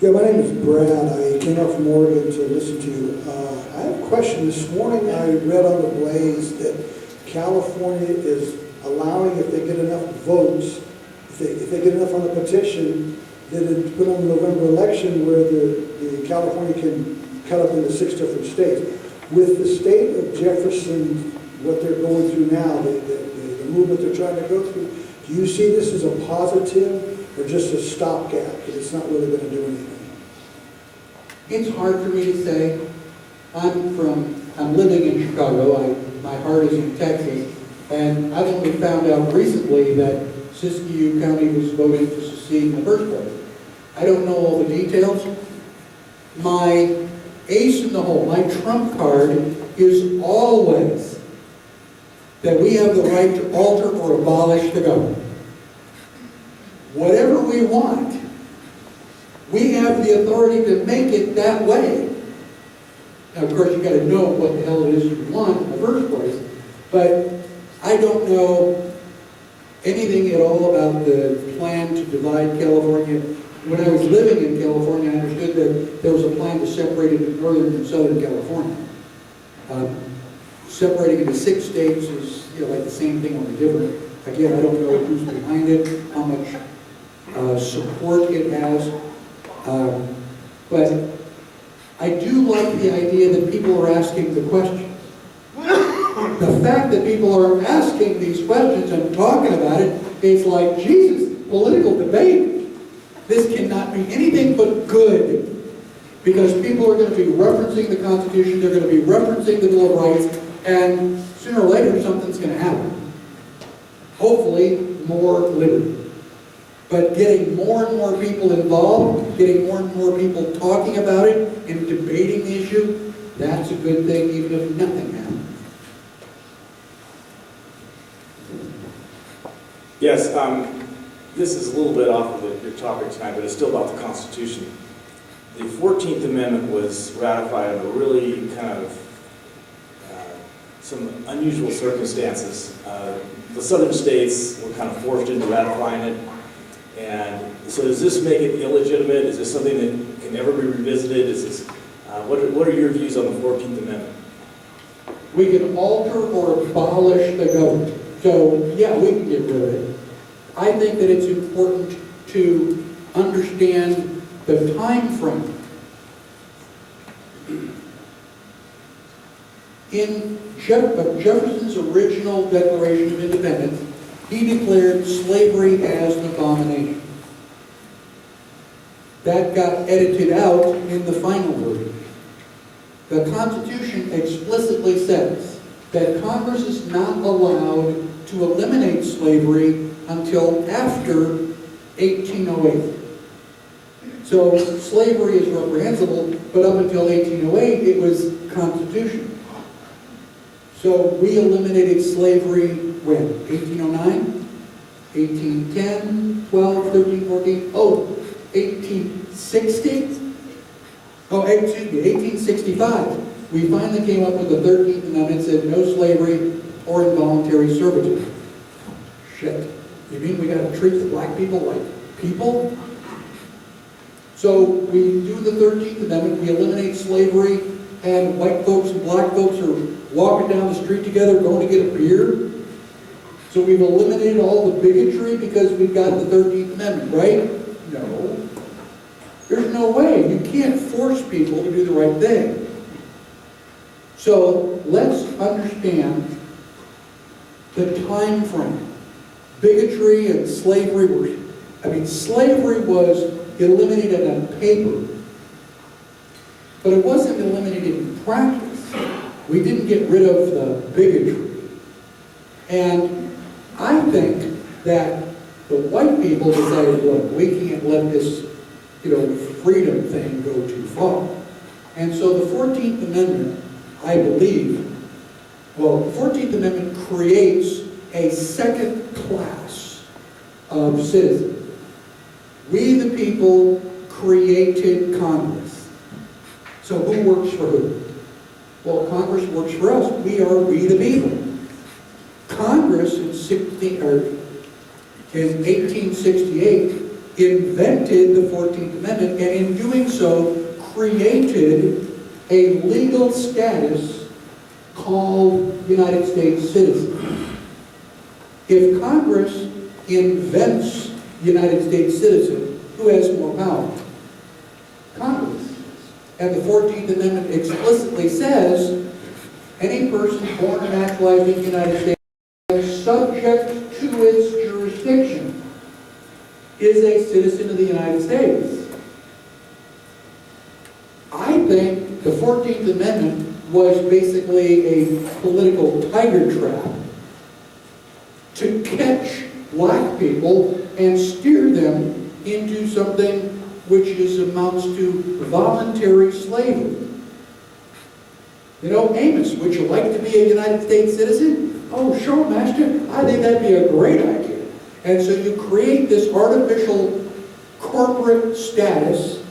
Yeah, my name is Brad. I came up from Oregon to listen to you. I have a question. This morning I read on the Blaze that California is allowing, if they get enough votes, if they get enough on the petition, that it's put on the November election where the California can cut up into 6 different states. With the state of Jefferson, what they're going through now, the movement they're trying to go through, do you see this as a positive or just a stopgap, that it's not really going to do anything? It's hard for me to say. I'm living in Chicago. My heart is in Texas. And I've only found out recently that Siskiyou County was voting to secede in the first place. I don't know all the details. My ace in the hole, my trump card is always that we have the right to alter or abolish the government. Whatever we want, we have the authority to make it that way. Now, of course, you got to know what the hell it is you want in the first place, but I don't know anything at all about the plan to divide California. When I was living in California, I understood that there was a plan to separate it into Northern and Southern California. Separating into 6 states is like the same thing, only different. Again, I don't know who's behind it, how much support it has. But I do like the idea that people are asking the questions. The fact that people are asking these questions and talking about it is like, Jesus, political debate. This cannot be anything but good, because people are going to be referencing the Constitution, they're going to be referencing the Bill of Rights, and sooner or later something's going to happen. Hopefully, more liberty. But getting more and more people involved, getting more and more people talking about it and debating the issue, that's a good thing, even if nothing happens. Yes, this is a little bit off of your topic tonight, but it's still about the Constitution. The 14th Amendment was ratified under really kind of some unusual circumstances. The southern states were kind of forced into ratifying it. And so does this make it illegitimate? Is this something that can never be revisited? Is this, what are your views on the 14th Amendment? We can alter or abolish the government. So, yeah, we can get rid of it. I think that it's important to understand the time frame. In Jefferson's original Declaration of Independence, he declared slavery as an abomination. That got edited out in the final version. The Constitution explicitly says that Congress is not allowed to eliminate slavery until after 1808. So slavery is reprehensible, but up until 1808 it was constitutional. So we eliminated slavery when? 1809? 1810, 12, 13, 14, 1860? Oh, excuse me, 1865. We finally came up with the 13th Amendment, said no slavery or involuntary servitude. Shit. You mean we gotta treat the black people like people? So we do the 13th Amendment, we eliminate slavery, and white folks and black folks are walking down the street together going to get a beer. So we've eliminated all the bigotry because we've got the 13th Amendment, right? No. There's no way. You can't force people to do the right thing. So let's understand the time frame. Bigotry and slavery slavery was eliminated on paper, but it wasn't eliminated in practice. We didn't get rid of the bigotry. And I think that the white people decided, look, we can't let this, freedom thing go too far. And so the 14th Amendment, I believe, the 14th Amendment creates a second class of citizens. We the people created Congress. So who works for who? Well, Congress works for us. We the people. Congress in in 1868 invented the 14th Amendment, and in doing so created a legal status called United States citizen. If Congress invents United States citizen, who has more power? Congress. And the 14th Amendment explicitly says any person born and naturalized in the United States subject to its jurisdiction is a citizen of the United States. I think the 14th Amendment was basically a political tiger trap to catch black people and steer them into something which amounts to voluntary slavery. You know, Amos, would you like to be a United States citizen? Oh, sure, Master. I think that'd be a great idea. And so you create this artificial corporate status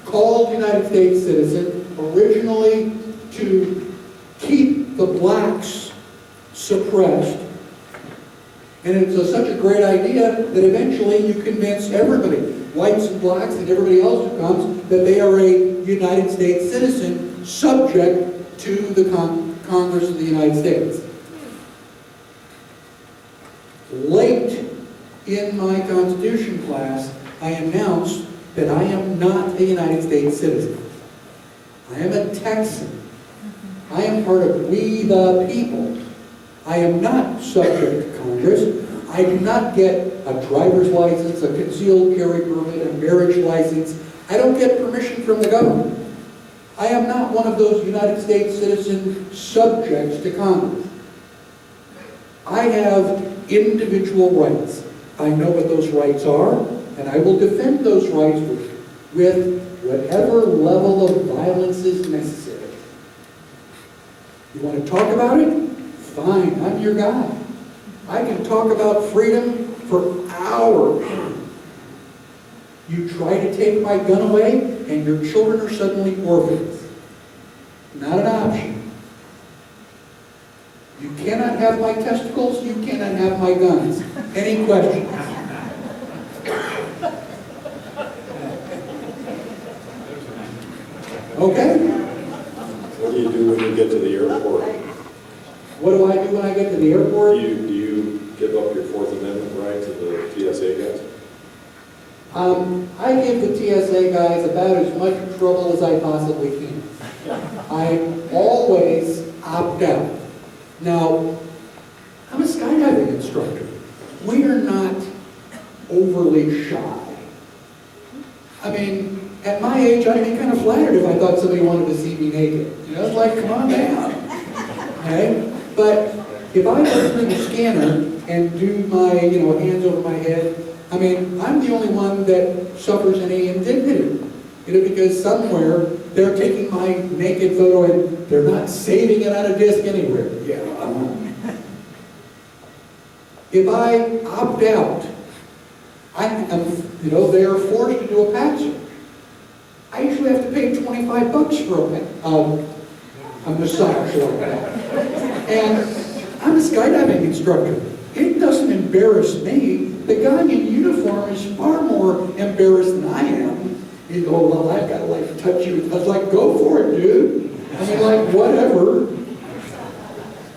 called United States citizen, originally to keep the blacks suppressed. And it's such a great idea that eventually you convince everybody, whites and blacks and everybody else who comes, that they are a United States citizen subject to the Congress of the United States. Late in my Constitution class, I announced that I am not a United States citizen. I am a Texan. I am part of we the people. I am not subject to Congress. I do not get a driver's license, a concealed carry permit, a marriage license. I don't get permission from the government. I am not one of those United States citizen subjects to Congress. I have individual rights. I know what those rights are, and I will defend those rights with whatever level of violence is necessary. You want to talk about it? Fine, I'm your guy. I can talk about freedom for hours. You try to take my gun away, and your children are suddenly orphans. Not an option. You cannot have my testicles, you cannot have my guns. Any questions? Okay? What do you do when you get to the airport? What do I do when I get to the airport? Do you give up your Fourth Amendment right to the TSA guys? I give the TSA guys about as much trouble as I possibly can. I always opt out. Now, I'm a skydiving instructor. We are not overly shy. I mean, at my age, I'd be kind of flattered if I thought somebody wanted to see me naked. You know, it's like, come on down. Okay? But if I go through the scanner and do my, hands over my head, I mean, I'm the only one that suffers any indignity. Because somewhere they're taking my naked photo and they're not saving it on a disc anywhere. Yeah. If I opt out, they are forced to do a pat search. I usually have to pay $25 for a massage like that. And I'm a skydiving instructor. It doesn't embarrass me. The guy in uniform is far more embarrassed than I am. He'd go, well, I've got to touch you. I was like, go for it, dude. I mean, whatever.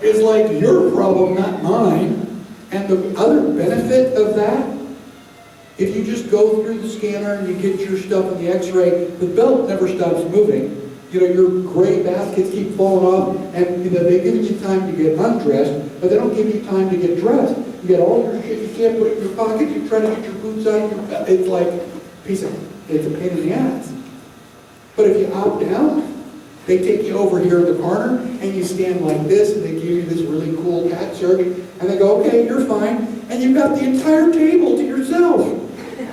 It's your problem, not mine. And the other benefit of that, if you just go through the scanner and you get your stuff in the x-ray, the belt never stops moving. Your gray baskets keep falling off, and they're giving you time to get undressed, but they don't give you time to get dressed. You get all your shit, you can't put it in your pocket, you try to get your boots on, it's like it's a pain in the ass. But if you opt out, they take you over here in the corner, and you stand like this, and they give you this really cool cat search, and they go, okay, you're fine, and you've got the entire table to yourself.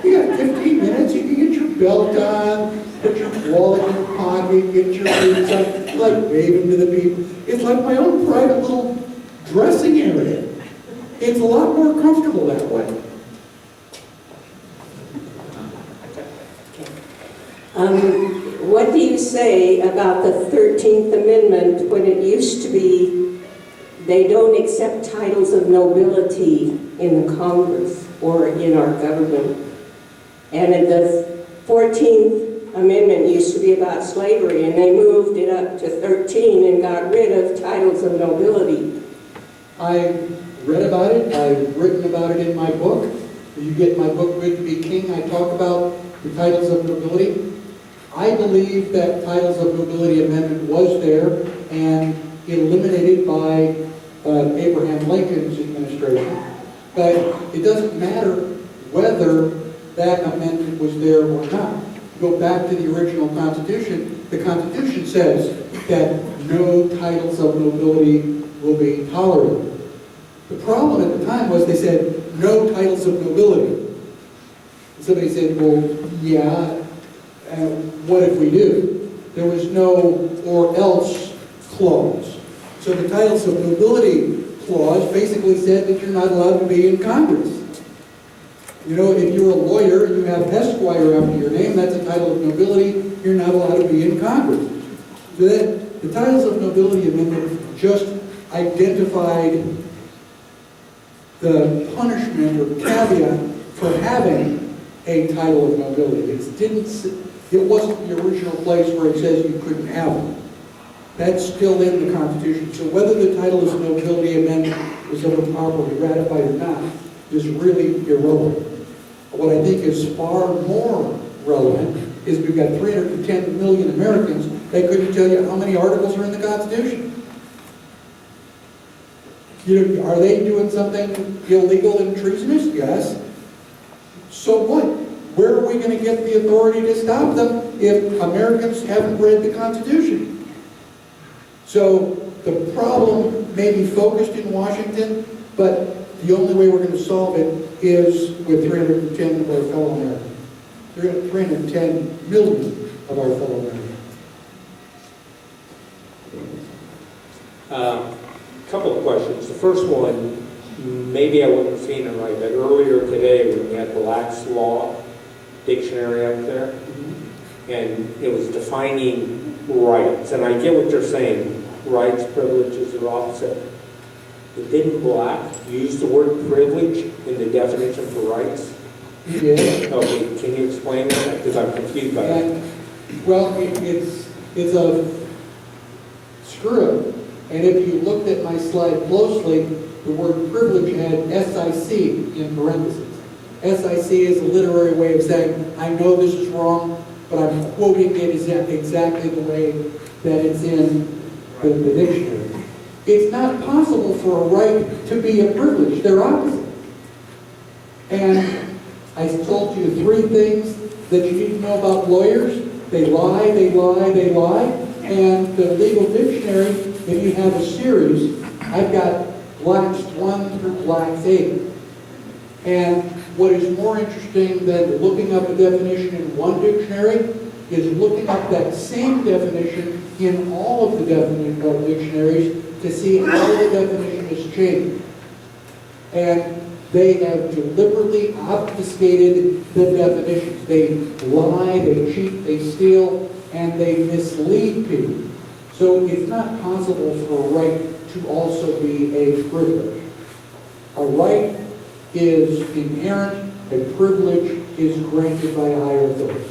You got 15 minutes, you can get your belt on, put your wallet in your pocket, get your boots on, waving to the people. It's like my own private little dressing area. It's a lot more comfortable that way. What do you say about the 13th Amendment when it used to be they don't accept titles of nobility in the Congress? or in our government. And in the 14th Amendment used to be about slavery, and they moved it up to 13 and got rid of titles of nobility. I read about it, I've written about it in my book. You get my book, Good to Be King, I talk about the titles of nobility. I believe that titles of nobility amendment was there and eliminated by Abraham Lincoln's administration. But it doesn't matter whether that amendment was there or not. Go back to the original Constitution. The Constitution says that no titles of nobility will be tolerated. The problem at the time was they said no titles of nobility. And somebody said, well, yeah, what if we do? There was no or else clause. So the titles of nobility clause basically said that you're not allowed to be in Congress. You know, if you're a lawyer and you have Esquire after your name, that's a title of nobility, you're not allowed to be in Congress. So that the titles of nobility amendment just identified the punishment or caveat for having a title of nobility. It wasn't the original place where it says you couldn't have it. That's still in the Constitution. So whether the title of nobility amendment was ever properly ratified or not is really irrelevant. What I think is far more relevant is we've got 310 million Americans. They couldn't tell you how many articles are in the Constitution. You know, are they doing something illegal and treasonous? Yes. So what? Where are we going to get the authority to stop them if Americans haven't read the Constitution? So the problem may be focused in Washington, but the only way we're going to solve it is with 310 of our fellow Americans. 310 million of our fellow Americans. Couple of questions. The first one, maybe I wouldn't have seen it right, but earlier today when we had Black's Law Dictionary up there, and it was defining rights, and I get what you're saying, rights, privileges are opposite. But didn't Black use the word privilege in the definition for rights? Yeah. Okay, can you explain that? Because I'm confused by that. Well, it's a screw-up. And if you looked at my slide closely, the word privilege had SIC in parentheses. SIC is a literary way of saying, I know this is wrong, but I'm quoting it exactly the way that it's in the dictionary. It's not possible for a right to be a privilege. They're opposite. And I told you 3 things that you need to know about lawyers. They lie, they lie, they lie. And the legal dictionary, if you have a series, I've got Black's 1 through Black's 8. And what is more interesting than looking up a definition in one dictionary is looking up that same definition in all of the dictionaries to see how the definition has changed. And they have deliberately obfuscated the definitions. They lie, they cheat, they steal, and they mislead people. So it's not possible for a right to also be a privilege. A right is inherent, a privilege is granted by a higher authority.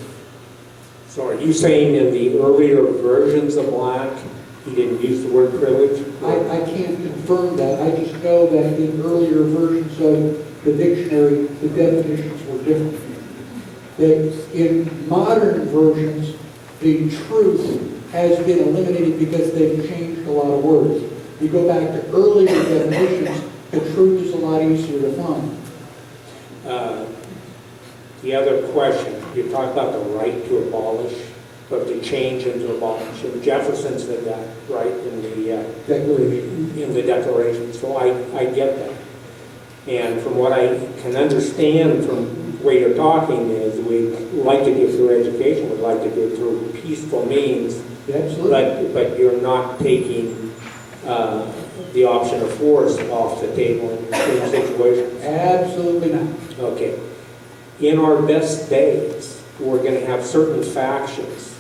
So are you saying in the earlier versions of Black, he didn't use the word privilege? I can't confirm that. I just know that in earlier versions of the dictionary, the definitions were different. That in modern versions, the truth has been eliminated because they've changed a lot of words. You go back to earlier definitions, the truth is a lot easier to find. The other question, you talked about the right to abolish, but to change and to abolish. And Jefferson said that, right, in the Declaration. So I get that. And from what I can understand from the way you're talking is we'd like to get through education, we'd like to get through peaceful means. Absolutely. But you're not taking the option of force off the table in certain situations. Absolutely not. Okay. In our best days, we're going to have certain factions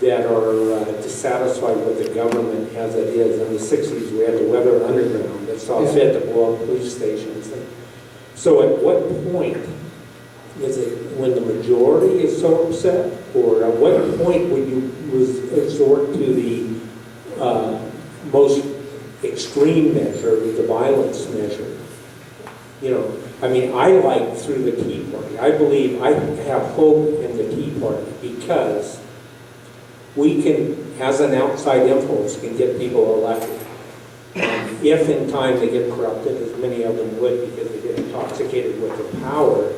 that are dissatisfied with the government as it is. In the 60s, we had the Weather Underground that saw fit to blow up police stations. And So at what point, is it when the majority is so upset? Or at what point would you resort to the most extreme measure, the violence measure? You know, I mean, I like through the Tea Party. I believe, I have hope in the Tea Party because we can, as an outside influence, can get people elected. And if in time they get corrupted, as many of them would because they get intoxicated with the power,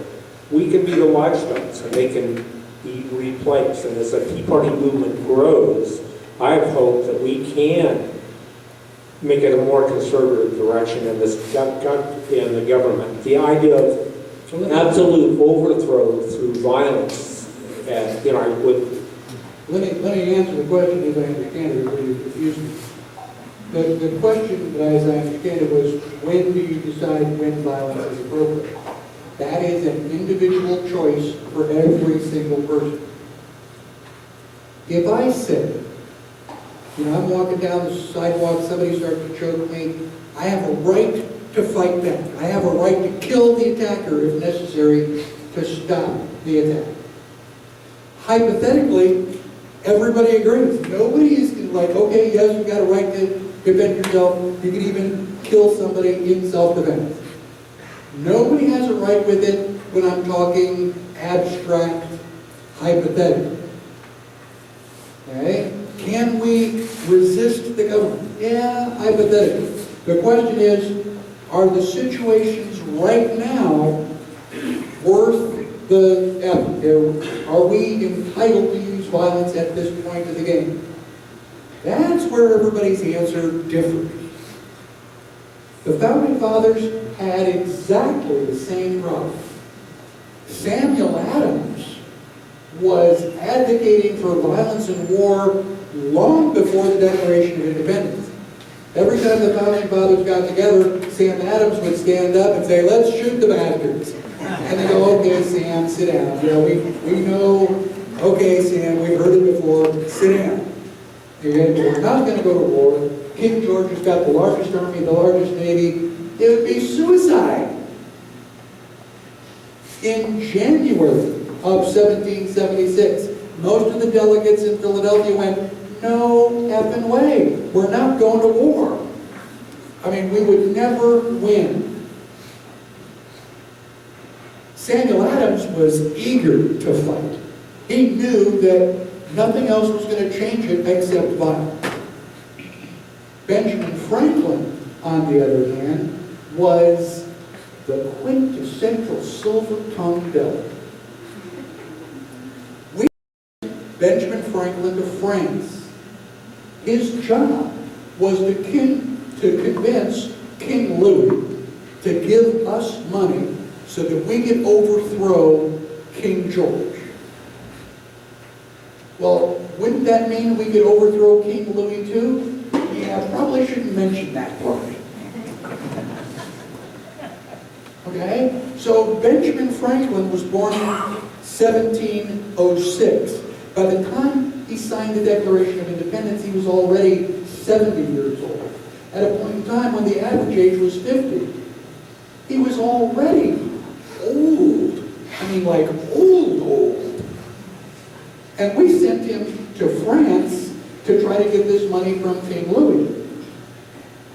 we can be the watchdogs and they can be replaced. And as the Tea Party movement grows, I have hope that we can make it a more conservative direction in this in the government. The idea of absolute overthrow through violence, and, you know, I would. Let me answer the question as I understand it, before you confuse me. The question, as I understand it, was when do you decide when violence is appropriate? That is an individual choice for every single person. If I say, you know, I'm walking down the sidewalk, somebody starts to choke me, I have a right to fight back. I have a right to kill the attacker if necessary to stop the attack. Hypothetically, everybody agrees. Nobody is like, okay, yes, you've got a right to defend yourself. You can even kill somebody in self-defense. Nobody has a right with it when I'm talking abstract, hypothetical. Okay? Can we resist the government? Yeah, hypothetically. The question is, are the situations right now worth the effort? Are we entitled to use violence at this point of the game? That's where everybody's answer differs. The Founding Fathers had exactly the same problem. Samuel Adams was advocating for violence and war long before the Declaration of Independence. Every time the Founding Fathers got together, Sam Adams would stand up and say, let's shoot the bastards. And they go, okay, Sam, sit down. You know, we know, okay, Sam, we've heard it before, sit down. And we're not going to go to war. King George has got the largest army, the largest navy. It would be suicide. In January of 1776, most of the delegates in Philadelphia went, no effing way. We're not going to war. I mean, we would never win. Samuel Adams was eager to fight. He knew that nothing else was going to change it except violence. Benjamin Franklin, on the other hand, was the quintessential silver-tongued devil. We sent Benjamin Franklin to France. His job was to convince King Louis to give us money so that we could overthrow King George. Well, wouldn't that mean we could overthrow King Louis too? Yeah, probably shouldn't mention that part. Okay? So Benjamin Franklin was born in 1706. By the time he signed the Declaration of Independence, he was already 70 years old. At a point in time when the average age was 50. He was already old. I mean, like old. And we sent him to France to try to get this money from King Louis.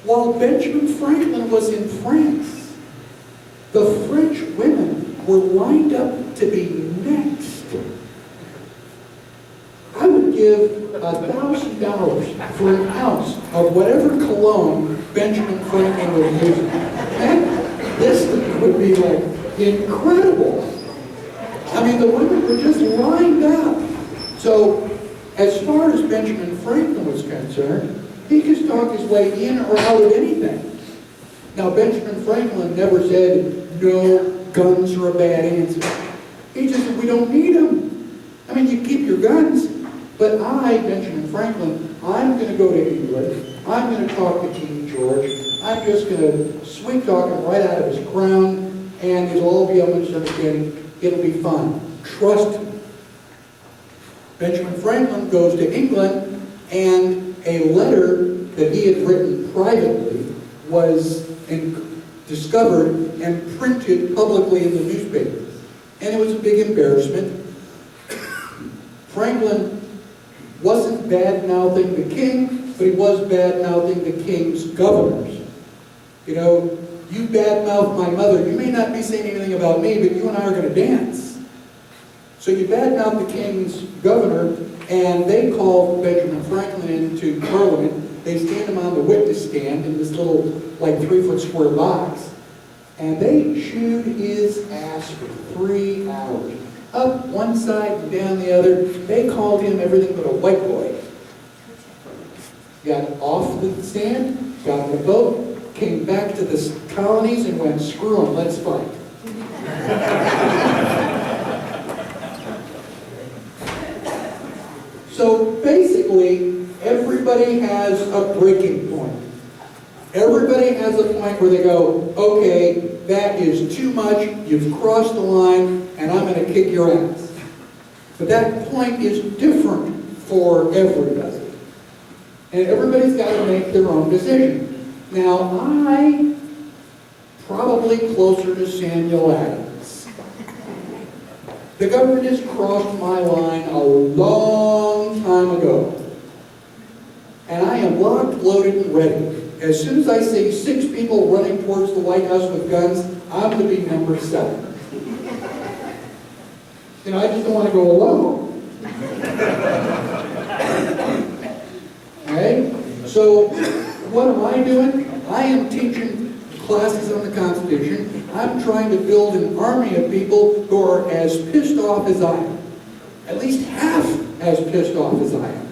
While Benjamin Franklin was in France, the French women were lined up to be next. I would give $1,000 for an ounce of whatever cologne Benjamin Franklin was using. And this would be like incredible. I mean, the women were just lined up. So, as far as Benjamin Franklin was concerned, he could talk his way in or out of anything. Now, Benjamin Franklin never said, no, guns are a bad answer. He just said, we don't need them. I mean, you keep your guns, but I, Benjamin Franklin, I'm going to go to England. I'm going to talk to King George. I'm just going to sweet talk him right out of his crown, and it'll all be a misunderstanding. It'll be fun. Trust me. Benjamin Franklin goes to England, and a letter that he had written privately was discovered and printed publicly in the newspaper. And it was a big embarrassment. Franklin wasn't bad-mouthing the king, but he was bad-mouthing the king's governors. You know, you bad-mouth my mother, you may not be saying anything about me, but you and I are going to dance. So you bad-mouth the king's governor, and they called Benjamin Franklin into Parliament. They stand him on the witness stand in this little, like, 3-foot square box. And they chewed his ass for 3 hours. Up one side and down the other. They called him everything but a white boy. Got off the stand, got in a boat, came back to the colonies and went, screw 'em, let's fight. So basically, everybody has a breaking point. Everybody has a point where they go, okay, that is too much, you've crossed the line, and I'm going to kick your ass. But that point is different for everybody. And everybody's got to make their own decision. Now, I probably closer to Samuel Adams. The government has crossed my line a long time ago. And I am locked, loaded, and ready. As soon as I see 6 people running towards the White House with guns, I'm going to be number 7. You know, I just don't want to go alone. Okay? So, what am I doing? I am teaching classes on the Constitution. I'm trying to build an army of people who are as pissed off as I am. At least half as pissed off as I am.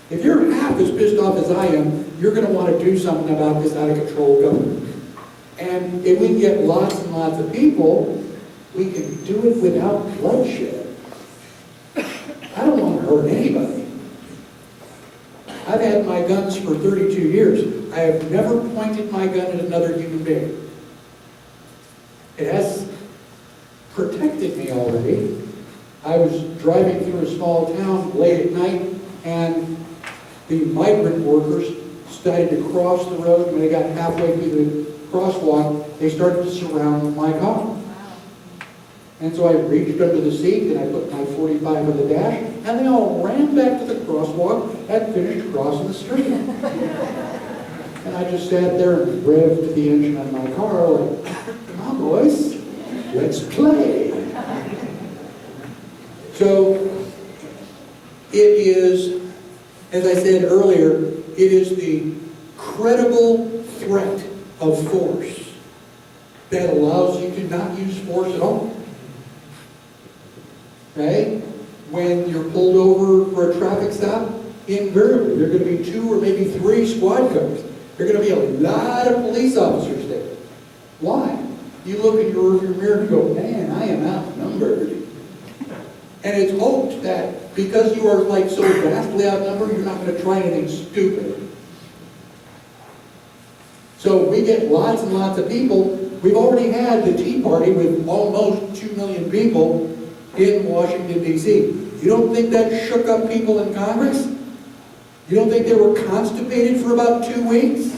If you're half as pissed off as I am, you're going to want to do something about this out-of-control government. And if we can get lots and lots of people, we can do it without bloodshed. I don't want to hurt anybody. I've had my guns for 32 years. I have never pointed my gun at another human being. It has protected me already. I was driving through a small town late at night, and the migrant workers started to cross the road. When they got halfway through the crosswalk, they started to surround my car. And so I reached under the seat and I put my .45 on the dash, and they all ran back to the crosswalk and finished crossing the street. And I just sat there and revved the engine on my car like, come on boys, let's play. So it is, as I said earlier, it is the credible threat of force that allows you to not use force at all. Okay? When you're pulled over for a traffic stop, invariably there are going to be 2 or maybe 3 squad cars. There are going to be a lot of police officers there. Why? You look in your rearview mirror and go, man, I am outnumbered. And it's hoped that because you are like so vastly outnumbered, you're not going to try anything stupid. So we get lots and lots of people. We've already had the Tea Party with almost 2 million people in Washington, D.C. You don't think that shook up people in Congress? You don't think they were constipated for about 2 weeks?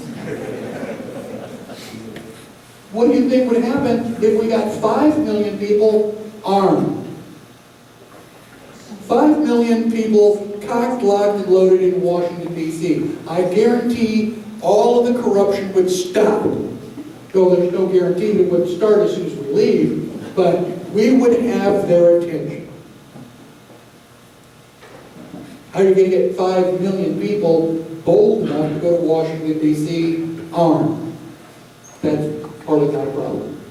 What do you think would happen if we got 5 million people armed? 5 million people cocked, locked, and loaded in Washington, D.C. I guarantee all of the corruption would stop. Though there's no guarantee that it would start as soon as we leave, but we would have their attention. How are you going to get 5 million people bold enough to go to Washington, D.C. armed? That's partly not a problem.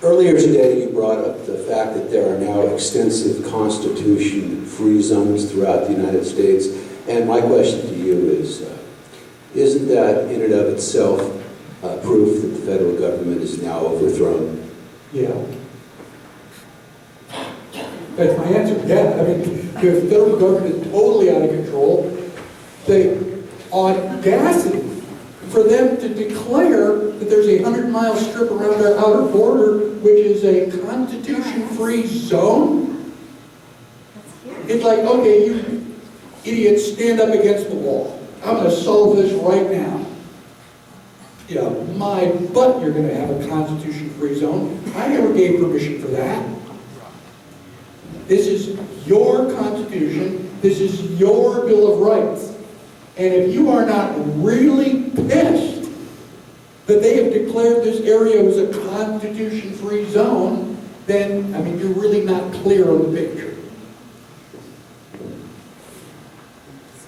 Earlier today, you brought up the fact that there are now extensive Constitution-free zones throughout the United States. And my question to you is, isn't that in and of itself proof that the federal government is now overthrown? Yeah. That's my answer, yeah. I mean, the federal government is totally out of control. The audacity for them to declare that there's a 100-mile strip around our outer border, which is a Constitution-free zone. It's like, okay, you idiots, stand up against the wall. I'm going to solve this right now. Yeah, my butt, you're gonna have a constitution-free zone. I never gave permission for that. This is your constitution, this is your Bill of Rights. And if you are not really pissed that they have declared this area as a constitution-free zone, then, I mean, you're really not clear on the picture.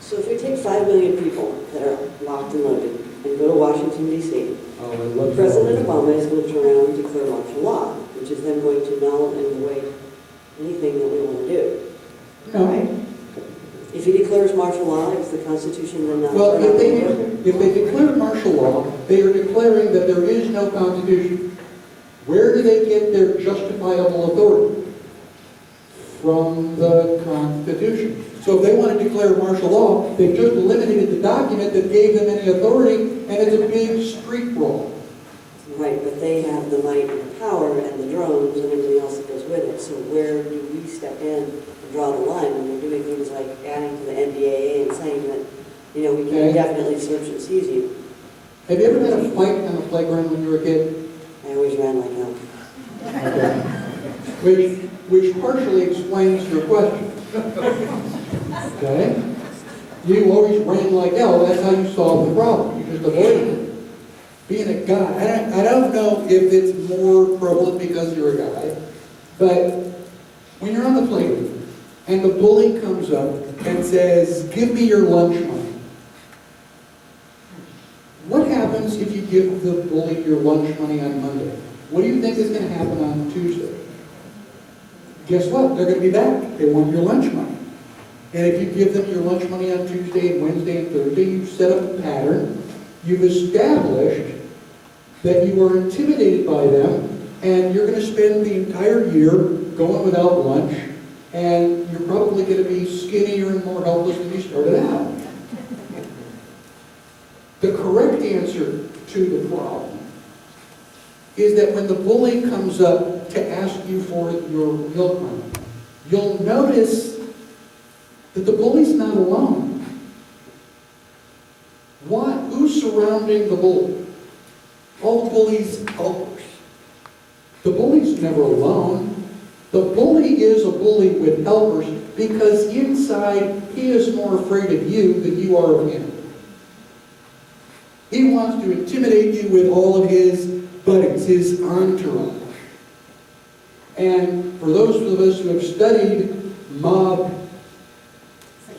So if we take 5 million people that are locked and loaded and go to Washington, D.C., President Obama is going to turn around and declare martial law, which is then going to null and void anything that we want to do. No. Right? If he declares martial law, is the Constitution then not? Well, if they declare martial law, they are declaring that there is no Constitution. Where do they get their justifiable authority? From the Constitution. So if they want to declare martial law, they've just eliminated the document that gave them any authority, and it's a big street brawl. Right, but they have the might and the power and the drones and everything else that goes with it. So where do we step in and draw the line when we're doing things like adding to the NDAA and saying that, you know, we can definitely search and seize you? Have you ever had a fight on the playground when you were a kid? I always ran like hell. Okay. Which partially explains your question. Okay? You always ran like hell, that's how you solved the problem. You just avoided it. Being a guy, I don't know if it's more prevalent because you're a guy, but when you're on the playground and the bully comes up and says, "Give me your lunch money," what happens if you give the bully your lunch money on Monday? What do you think is going to happen on Tuesday? Guess what? They're going to be back. They want your lunch money. And if you give them your lunch money on Tuesday and Wednesday and Thursday, you've set up a pattern. You've established that you are intimidated by them, and you're going to spend the entire year going without lunch, and you're probably going to be skinnier and more helpless than you started out. The correct answer to the problem is that when the bully comes up to ask you for your milk money, you'll notice that the bully's not alone. Why? Who's surrounding the bully? All the bully's helpers. The bully's never alone. The bully is a bully with helpers because inside he is more afraid of you than you are of him. He wants to intimidate you with all of his buddies, his entourage. And for those of us who have studied mob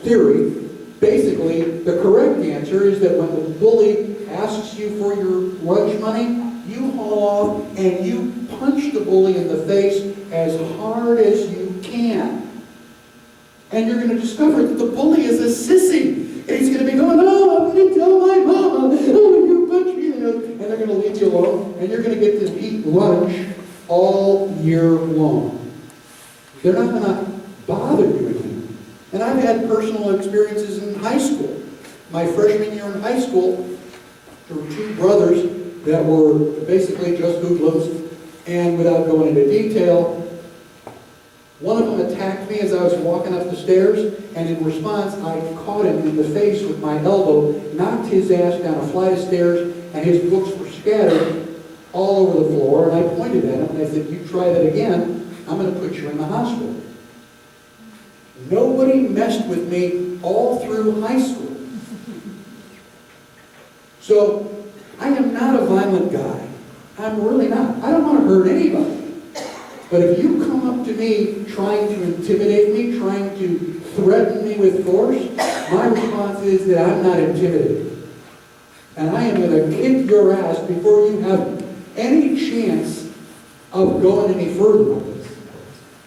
theory, basically the correct answer is that when the bully asks you for your lunch money, you haul off and you punch the bully in the face as hard as you can. And you're going to discover that the bully is a sissy. And he's going to be going, "Oh, I'm going to tell my mama, oh, you punched me." And they're going to leave you alone, and you're going to get to eat lunch all year long. They're not going to bother you anymore. And I've had personal experiences in high school. My freshman year in high school, there were two brothers that were basically just hoodlums, and without going into detail, one of them attacked me as I was walking up the stairs, and in response, I caught him in the face with my elbow, knocked his ass down a flight of stairs, and his books were scattered all over the floor, and I pointed at him, and I said, "You try that again, I'm going to put you in the hospital." Nobody messed with me all through high school. So, I am not a violent guy. I'm really not. I don't want to hurt anybody. But if you come up to me trying to intimidate me, trying to threaten me with force, my response is that I'm not intimidated. And I am going to kick your ass before you have any chance of going any further with this.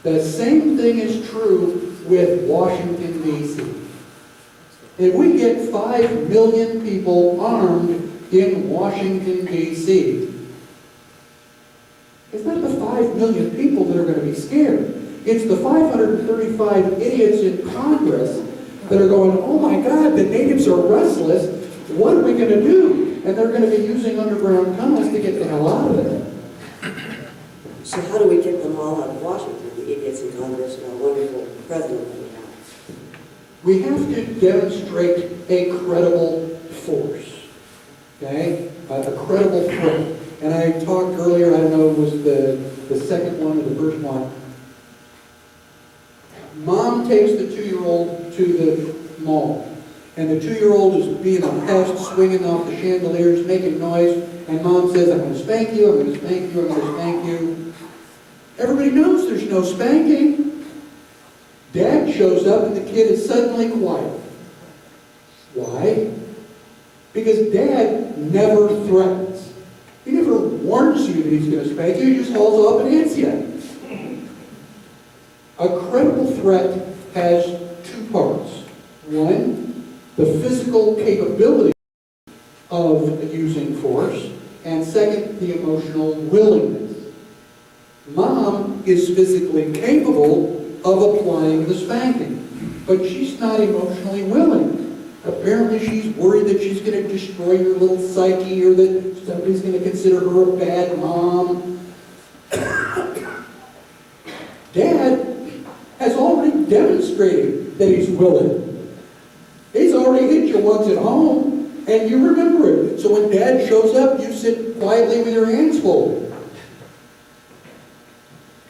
The same thing is true with Washington, D.C. If we get 5 million people armed in Washington, D.C., it's not the 5 million people that are going to be scared. It's the 535 idiots in Congress that are going, "Oh my God, the natives are restless. What are we going to do?" And they're going to be using underground tunnels to get the hell out of there. So how do we get them all out of Washington, the idiots in Congress and our wonderful president that we have? We have to demonstrate a credible force. Okay? a credible threat. And I talked earlier, I don't know, it was the second one or the first one. Mom takes the 2-year-old to the mall, and the 2-year-old is being a pest, swinging off the chandeliers, making noise, and Mom says, I'm going to spank you, I'm going to spank you, I'm going to spank you. Everybody knows there's no spanking. Dad shows up and the kid is suddenly quiet. Why? Because Dad never threatens. He never warns you that he's going to spank you, he just hauls up and hits you. A credible threat has 2 parts. One, the physical capability of using force, and second, the emotional willingness. Mom is physically capable of applying the spanking, but she's not emotionally willing. Apparently she's worried that she's going to destroy her little psyche, or that somebody's going to consider her a bad mom. Dad has already demonstrated that he's willing. He's already hit you once at home, and you remember it. So when Dad shows up, you sit quietly with your hands folded.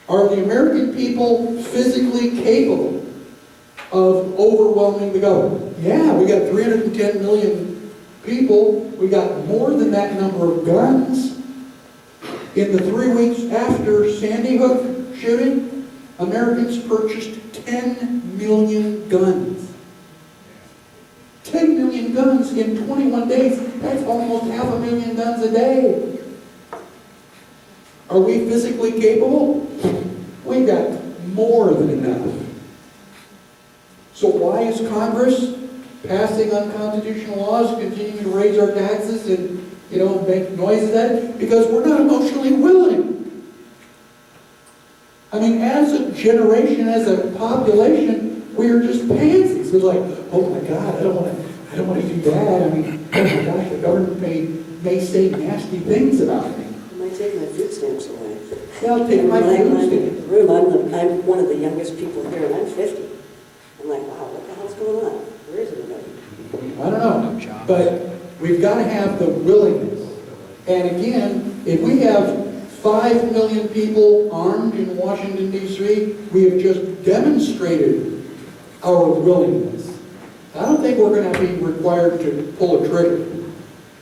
Are the American people physically capable of overwhelming the government? Yeah, we got 310 million people. We got more than that number of guns. In the 3 weeks after Sandy Hook shooting, Americans purchased 10 million guns. 10 million guns in 21 days. That's almost 500,000 guns a day. Are we physically capable? We've got more than enough. So why is Congress passing unconstitutional laws, continuing to raise our taxes and, make noises at it? Because we're not emotionally willing. I mean, as a generation, as a population, we are just pansies. We're like, oh my God, I don't want to do that. I mean, oh my gosh, the government may say nasty things about me. It might take my food stamps away. They'll take my food stamps. I'm one of the youngest people here, and I'm 50. I'm like, wow, what the hell's going on? Where is everybody? I don't know, but we've got to have the willingness. And again, if we have 5 million people armed in Washington, D.C., we have just demonstrated our willingness. I don't think we're going to be required to pull a trigger.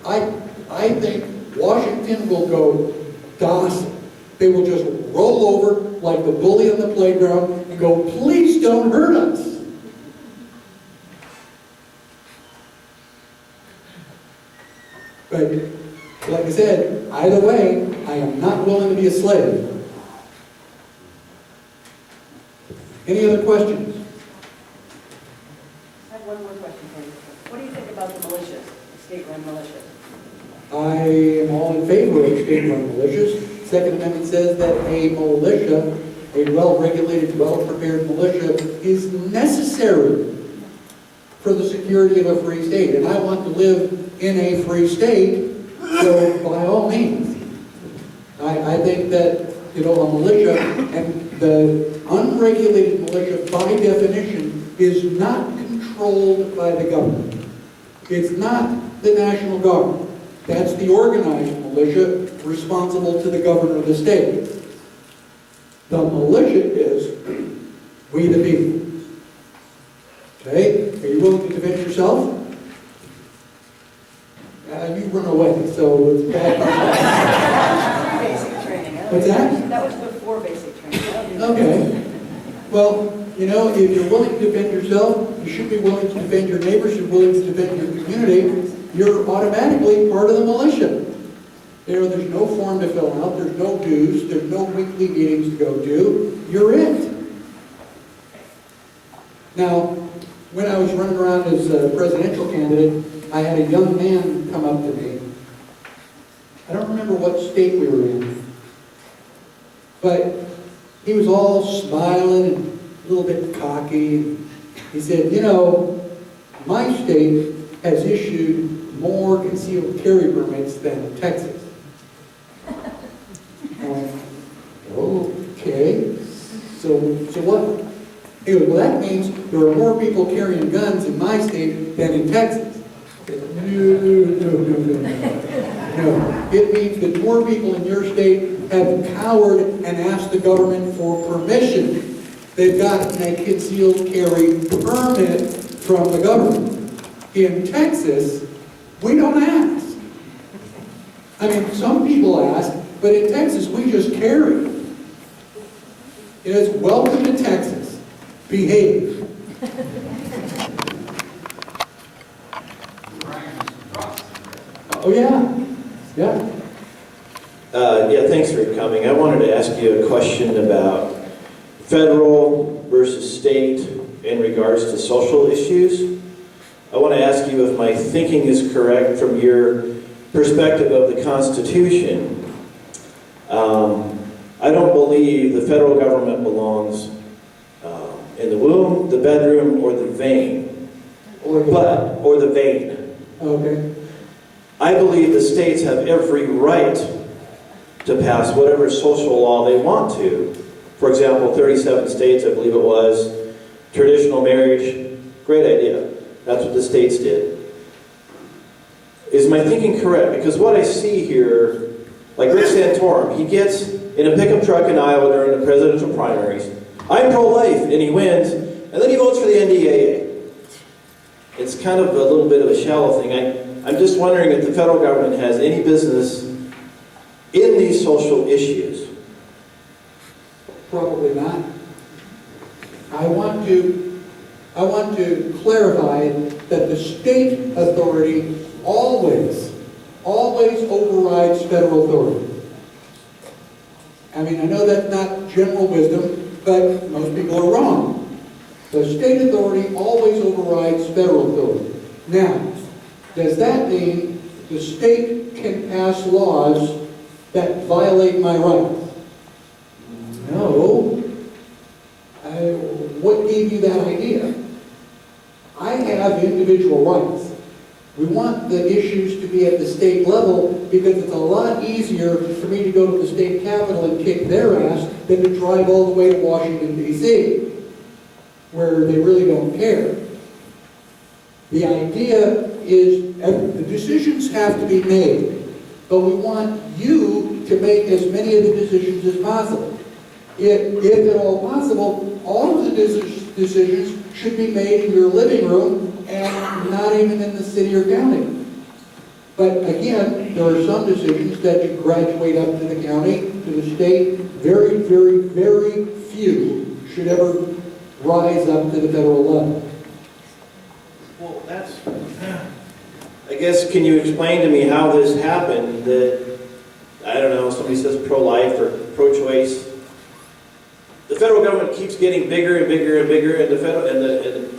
I think Washington will go docile. They will just roll over like the bully on the playground and go, please don't hurt us. But, like I said, either way, I am not willing to be a slave. Any other questions? I have one more question for you. What do you think about the militias, the state-run militias? I am all in favor of state-run militias. Second Amendment says that a militia, a well-regulated, well-prepared militia, is necessary for the security of a free state. And I want to live in a free state, so by all means. I think that, a militia, and the unregulated militia, by definition, is not controlled by the government. It's not the National Guard. That's the organized militia responsible to the governor of the state. The militia is we the people. Okay? Are you willing to defend yourself? You run away, so it's bad. Basic training. What's that? That was before basic training. Okay. Well, if you're willing to defend yourself, you should be willing to defend your neighbors, you're willing to defend your community, you're automatically part of the militia. There's no form to fill out, there's no dues, there's no weekly meetings to go to. You're it. Now, when I was running around as a presidential candidate, I had a young man come up to me. I don't remember what state we were in, but he was all smiling and a little bit cocky. He said, my state has issued more concealed carry permits than Texas. Okay, so what? He goes, well, that means there are more people carrying guns in my state than in Texas. I said, no. No, it means that more people in your state have cowered and asked the government for permission. They've gotten a concealed carry permit from the government. In Texas, we don't ask. I mean, some people ask, but in Texas, we just carry. It is welcome to Texas. Behave. Oh, yeah. Yeah. Yeah, thanks for coming. I wanted to ask you a question about federal versus state in regards to social issues. I want to ask you if my thinking is correct from your perspective of the Constitution. I don't believe the federal government belongs in the womb, the bedroom, or the vein. Or the vein. Okay. I believe the states have every right to pass whatever social law they want to. For example, 37 states, I believe it was, traditional marriage, great idea. That's what the states did. Is my thinking correct? Because what I see here, like Rick Santorum, he gets in a pickup truck in Iowa during the presidential primaries. I'm pro-life, and he wins, and then he votes for the NDAA. It's kind of a little bit of a shallow thing. I'm just wondering if the federal government has any business in these social issues. Probably not. I want to clarify that the state authority always overrides federal authority. I mean, I know that's not general wisdom, but most people are wrong. The state authority always overrides federal authority. Now, does that mean the state can pass laws that violate my rights? No. What gave you that idea? I have individual rights. We want the issues to be at the state level because it's a lot easier for me to go to the state capitol and kick their ass than to drive all the way to Washington, D.C., where they really don't care. The idea is the decisions have to be made, but we want you to make as many of the decisions as possible. If at all possible, all of the decisions should be made in your living room and not even in the city or county. But again, there are some decisions that you graduate up to the county, to the state. Very, very, very few should ever rise up to the federal level. Well, that's... I guess, can you explain to me how this happened that, I don't know, somebody says pro-life or pro-choice. The federal government keeps getting bigger and bigger and bigger, and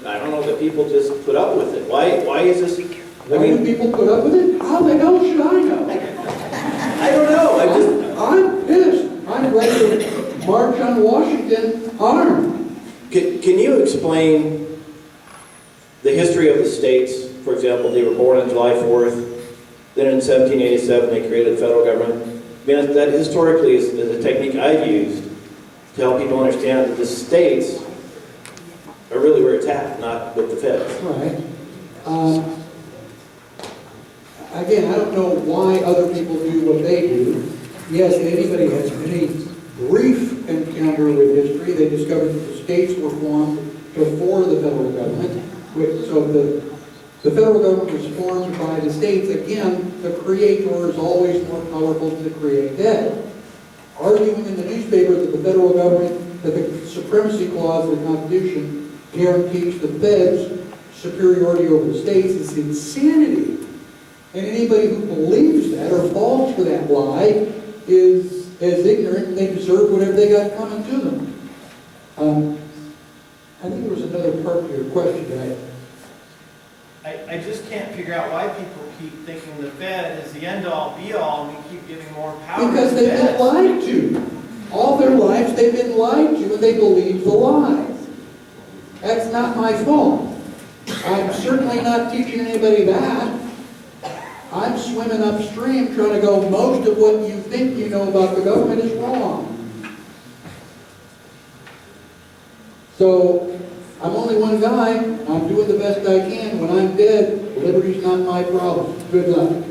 I don't know, that people just put up with it. Why is this? Why do people put up with it? How the hell should I know? I don't know. I'm pissed. I'm ready to march on Washington armed. Can you explain the history of the states? For example, they were born on July 4th. Then in 1787, they created the federal government. I mean, that historically is a technique I've used to help people understand that the states are really where it's at, not with the feds. Right. Again, I don't know why other people do what they do. Yes, anybody has any brief encounter with history, they discovered that the states were formed before the federal government. So the federal government was formed by the states. Again, the creator is always more powerful than the created. Arguing in the newspaper that the federal government, that the supremacy clause of the Constitution guarantees the feds superiority over the states is insanity. And anybody who believes that or falls for that lie is as ignorant and they deserve whatever they got coming to them. I think there was another part to your question that I just can't figure out why people keep thinking the Fed is the end-all, be-all, and we keep giving more power because to the they've been Fed. lied to. All their lives they've been lied to and they believe the lies. That's not my fault. I'm certainly not teaching anybody that. I'm swimming upstream trying to go, most of what you think you know about the government is wrong. So, I'm only one guy. I'm doing the best I can. When I'm dead, liberty's not my problem. Good luck.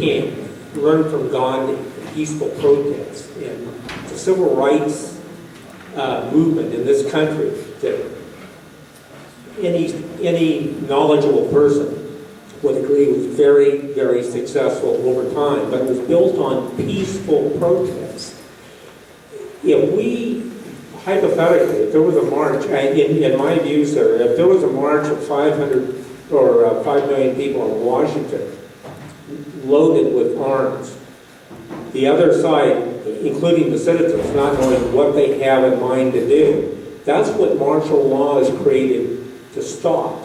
King learned from Gandhi, peaceful protest, and the civil rights movement in this country that any knowledgeable person would agree was very, very successful over time, but it was built on peaceful protest. If we, hypothetically, if there was a march, in my view, sir, if there was a march of 500 or 5 million people in Washington, loaded with arms, the other side, including the citizens, not knowing what they have in mind to do, that's what martial law is created to stop.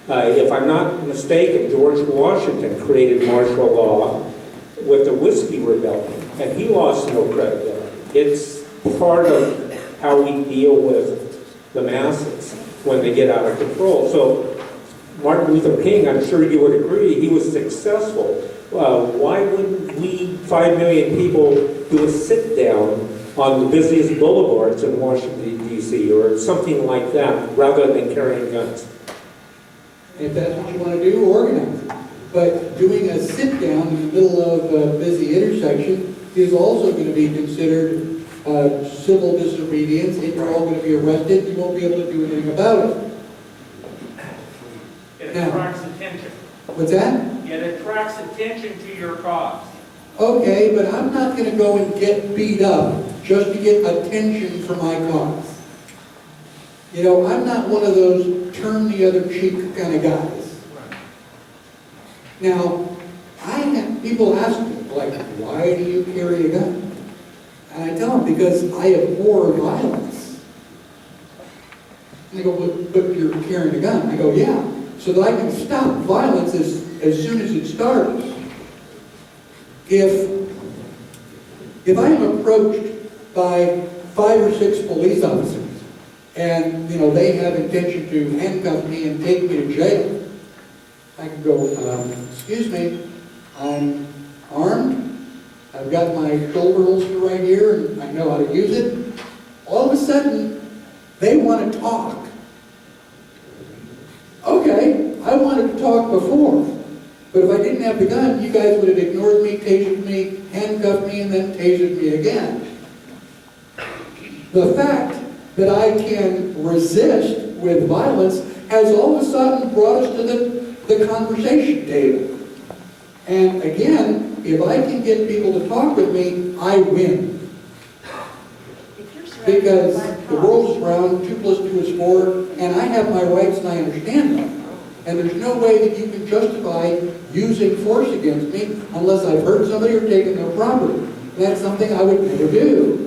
If I'm not mistaken, George Washington created martial law with the Whiskey Rebellion, and he lost no credibility. It's part of how we deal with the masses when they get out of control. So Martin Luther King, I'm sure you would agree, he was successful. Why wouldn't we, 5 million people, do a sit-down on the busiest boulevards in Washington, D.C., or something like that, rather than carrying guns? If that's what you want to do, organize it. But doing a sit-down in the middle of a busy intersection is also going to be considered civil disobedience, and you're all going to be arrested, you won't be able to do anything about it. It attracts attention. What's that? It attracts attention to your cause. Okay, but I'm not going to go and get beat up just to get attention for my cause. You know, I'm not one of those turn the other cheek kind of guys. Now, people ask me, like, why do you carry a gun? And I tell them, because I abhor violence. And they go, but you're carrying a gun. I go, yeah, so that I can stop violence as soon as it starts. If I'm approached by 5 or 6 police officers, and, you know, they have intention to handcuff me and take me to jail, I can go, excuse me, I'm armed, I've got my shoulder holster right here, and I know how to use it. All of a sudden, they want to talk. Okay, I wanted to talk before, but if I didn't have the gun, you guys would have ignored me, tasered me, handcuffed me, and then tasered me again. The fact that I can resist with violence has all of a sudden brought us to the conversation table. And again, if I can get people to talk with me, I win. Because the world is round, 2 + 2 is 4, and I have my rights and I understand them. And there's no way that you can justify using force against me unless I've hurt somebody or taken their property. And that's something I would never do.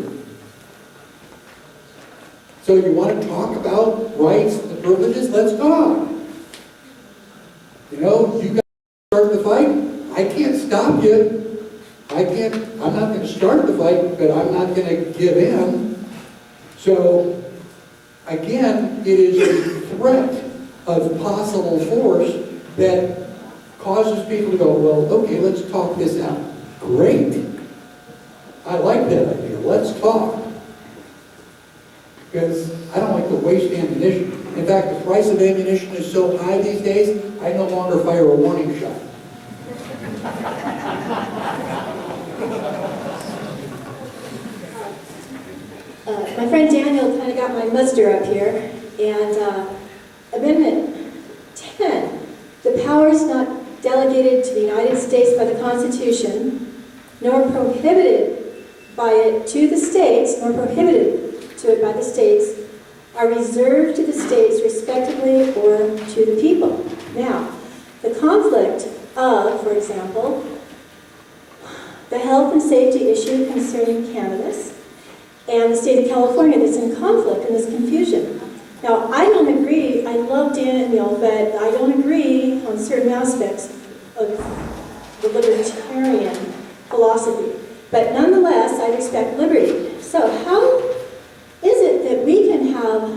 So you want to talk about rights and privileges? Let's talk. You know, you guys start the fight. I can't stop you. I'm not going to start the fight, but I'm not going to give in. So, again, it is a threat of possible force that causes people to go, well, okay, let's talk this out. Great. I like that idea. Let's talk. Because I don't like to waste ammunition. In fact, the price of ammunition is so high these days, I no longer fire a warning shot. My friend Daniel kind of got my muster up here, and Amendment 10, the powers not delegated to the United States by the Constitution, nor prohibited by it to the states, nor prohibited to it by the states, are reserved to the states respectively or to the people. Now, the conflict of, for example, the health and safety issue concerning cannabis, and the state of California that's in conflict and this confusion. Now, I don't agree, I love Daniel, but I don't agree on certain aspects of the libertarian philosophy. But nonetheless, I respect liberty. So how is it that we can have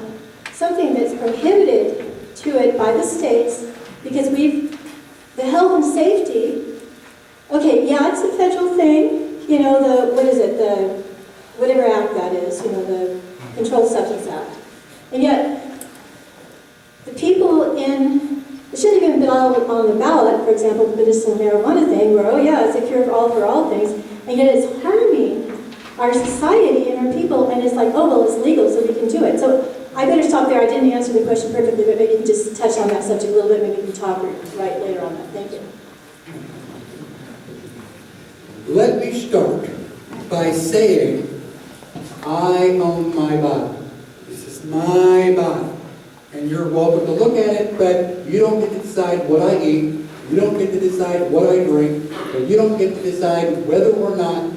something that's prohibited to it by the states because the health and safety, okay, yeah, it's a federal thing, you know, whatever act that is, you know, the Controlled Substance Act. And yet, the people it shouldn't have even been law on the ballot, for example, the medicinal marijuana thing, where, oh yeah, it's a cure for all things, and yet it's harming our society and our people, and it's like, oh, well, it's legal, so we can do it. So I better stop there. I didn't answer the question perfectly, but maybe you can just touch on that subject a little bit. Maybe we can talk right later on that. Thank you. Let me start by saying, I own my body. This is my body. And you're welcome to look at it, but you don't get to decide what I eat. You don't get to decide what I drink. And you don't get to decide whether or not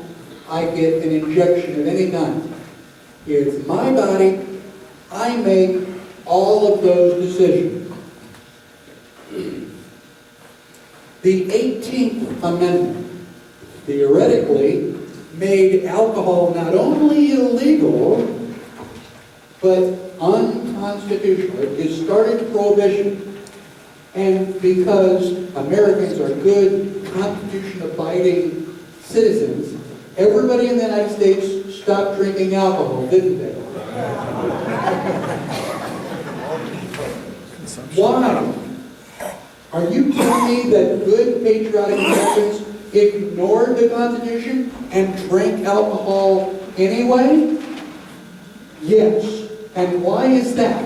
I get an injection of any kind. It's my body. I make all of those decisions. The 18th Amendment theoretically made alcohol not only illegal, but unconstitutional. It started prohibition. And because Americans are good, Constitution-abiding citizens, everybody in the United States stopped drinking alcohol, didn't they? Why? Are you telling me that good patriotic Americans ignored the Constitution and drank alcohol anyway? Yes. And why is that?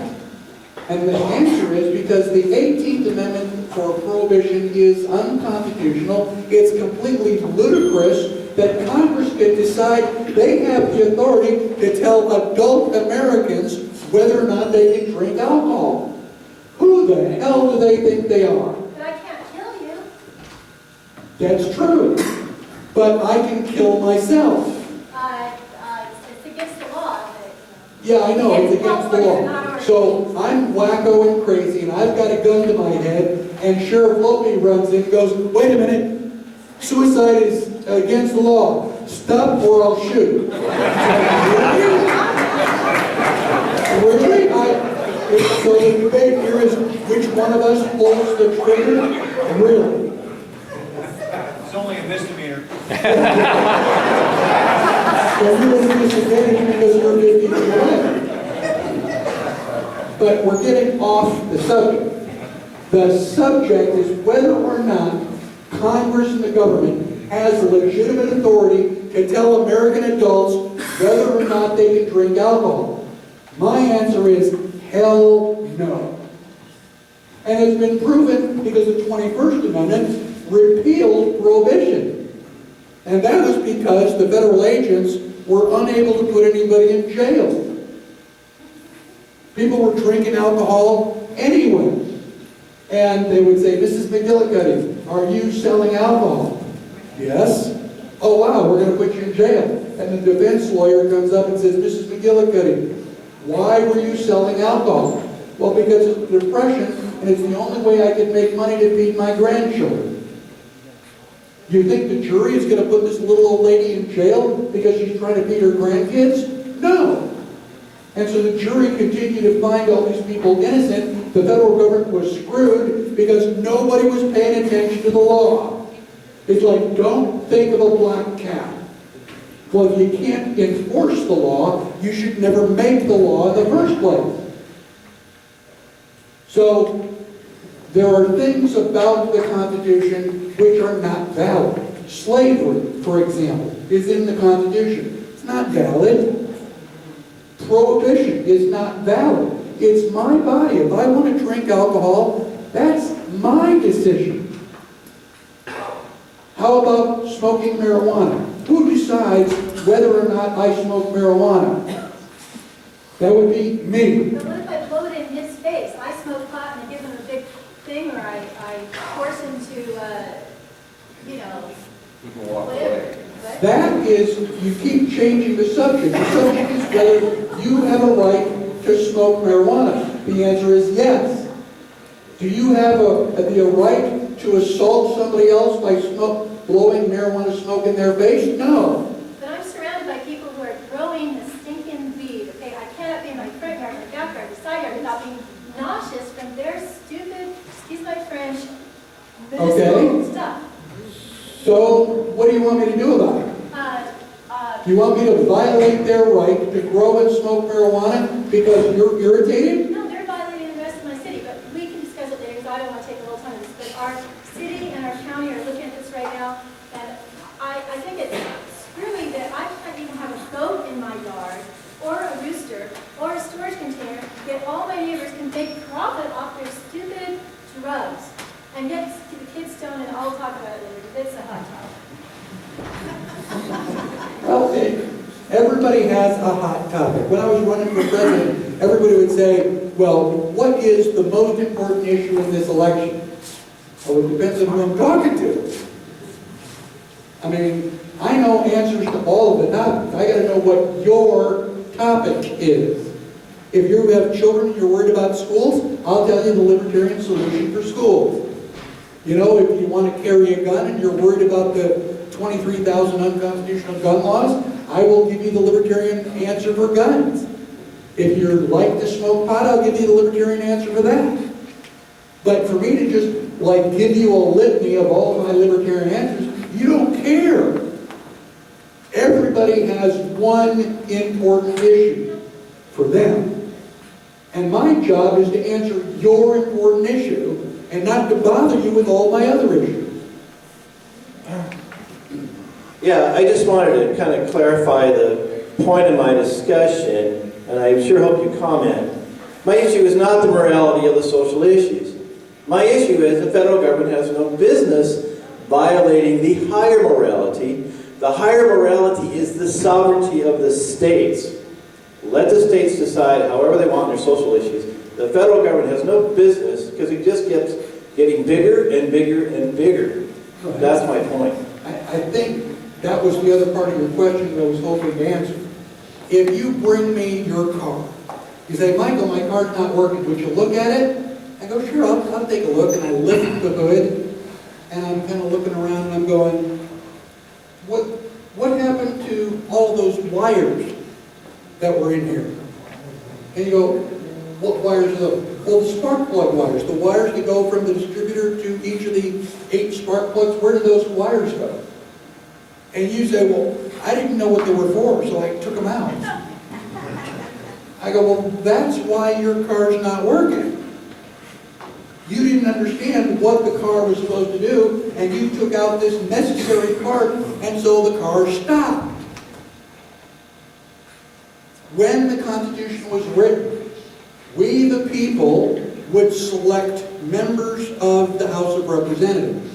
And the answer is because the 18th Amendment for Prohibition is unconstitutional. It's completely ludicrous that Congress can decide they have the authority to tell adult Americans whether or not they can drink alcohol. Who the hell do they think they are? But I can't kill you. That's true. But I can kill myself. It's against the law. Yeah, I know, it's against the law. So I'm wacko and crazy, and I've got a gun to my head, and Sheriff Lopi runs in and goes, wait a minute, suicide is against the law. Stop or I'll shoot. Really? So the debate here is which one of us pulls the trigger? Really? It's only a misdemeanor. So you're at a disadvantage because you're 50 feet away. But we're getting off the subject. The subject is whether or not Congress and the government has legitimate authority to tell American adults whether or not they can drink alcohol. My answer is hell no. And it's been proven because the 21st Amendment repealed prohibition. And that was because the federal agents were unable to put anybody in jail. People were drinking alcohol anyway. And they would say, Mrs. McGillicuddy, are you selling alcohol? Yes. Oh wow, we're going to put you in jail. And the defense lawyer comes up and says, Mrs. McGillicuddy, why were you selling alcohol? Well, because of depression, and it's the only way I can make money to feed my grandchildren. You think the jury is going to put this little old lady in jail because she's trying to feed her grandkids? No. And so the jury continued to find all these people innocent. The federal government was screwed because nobody was paying attention to the law. It's like, don't think of a black cat. Well, if you can't enforce the law, you should never make the law in the first place. So, there are things about the Constitution which are not valid. Slavery, for example, is in the Constitution. It's not valid. Prohibition is not valid. It's my body. If I want to drink alcohol, that's my decision. How about smoking marijuana? Who decides whether or not I smoke marijuana? That would be me. But what if I blow it in his face? I smoke pot and I give him a big thing, or I force him to, whatever. But That is, you keep changing the subject. The subject is whether you have a right to smoke marijuana. The answer is yes. Do you have the right to assault somebody else by blowing marijuana smoke in their face? No. But I'm surrounded by people who are growing the stinking weed. Okay, I cannot be in my front yard, my backyard, the side yard without being nauseous from their stupid, excuse my French, medicinal stuff. So, what do you want me to do about it? Do you want me to violate their right to grow and smoke marijuana because you're irritated? No, they're violating the rest of my city, but we can discuss it later because I don't want to take a little time to discuss I think it's screwy that I can't even have a goat in my yard, or a rooster, or a storage container, yet all my neighbors can make profit off their stupid drugs, and get the kids stoned, and I'll talk about it later, because it's a hot topic. Well, everybody has a hot topic. When I was running for president, everybody would say, well, what is the most important issue in this election? Well, it depends on who I'm talking to. I mean, I know answers to all of the topics. I got to know what your topic is. If you have children and you're worried about schools, I'll tell you the libertarian solution for schools. You know, if you want to carry a gun and you're worried about the 23,000 unconstitutional gun laws, I will give you the libertarian answer for guns. If you like to smoke pot, I'll give you the libertarian answer for that. But for me to just like give you a litany of all my libertarian answers, you don't care. Everybody has one important issue for them. And my job is to answer your important issue and not to bother you with all my other issues. Yeah, I just wanted to kind of clarify the point of my discussion, and I sure hope you comment. My issue is not the morality of the social issues. My issue is the federal government has no business violating the higher morality. The higher morality is the sovereignty of the states. Let the states decide however they want their social issues. The federal government has no business, because it just keeps getting bigger and bigger and bigger. That's my point. I think that was the other part of your question that I was hoping to answer. If you bring me your car, you say, Michael, my car's not working, would you look at it? I go, sure, I'll take a look, and I lift the hood, and I'm kind of looking around, and I'm going, what happened to all those wires that were in here? And you go, what wires are those? Well, the spark plug wires, the wires that go from the distributor to each of the 8 spark plugs, where do those wires go? And you say, well, I didn't know what they were for, so I took them out. I go, well, that's why your car's not working. You didn't understand what the car was supposed to do, and you took out this necessary part, and so the car stopped. When the Constitution was written, we the people would select members of the House of Representatives.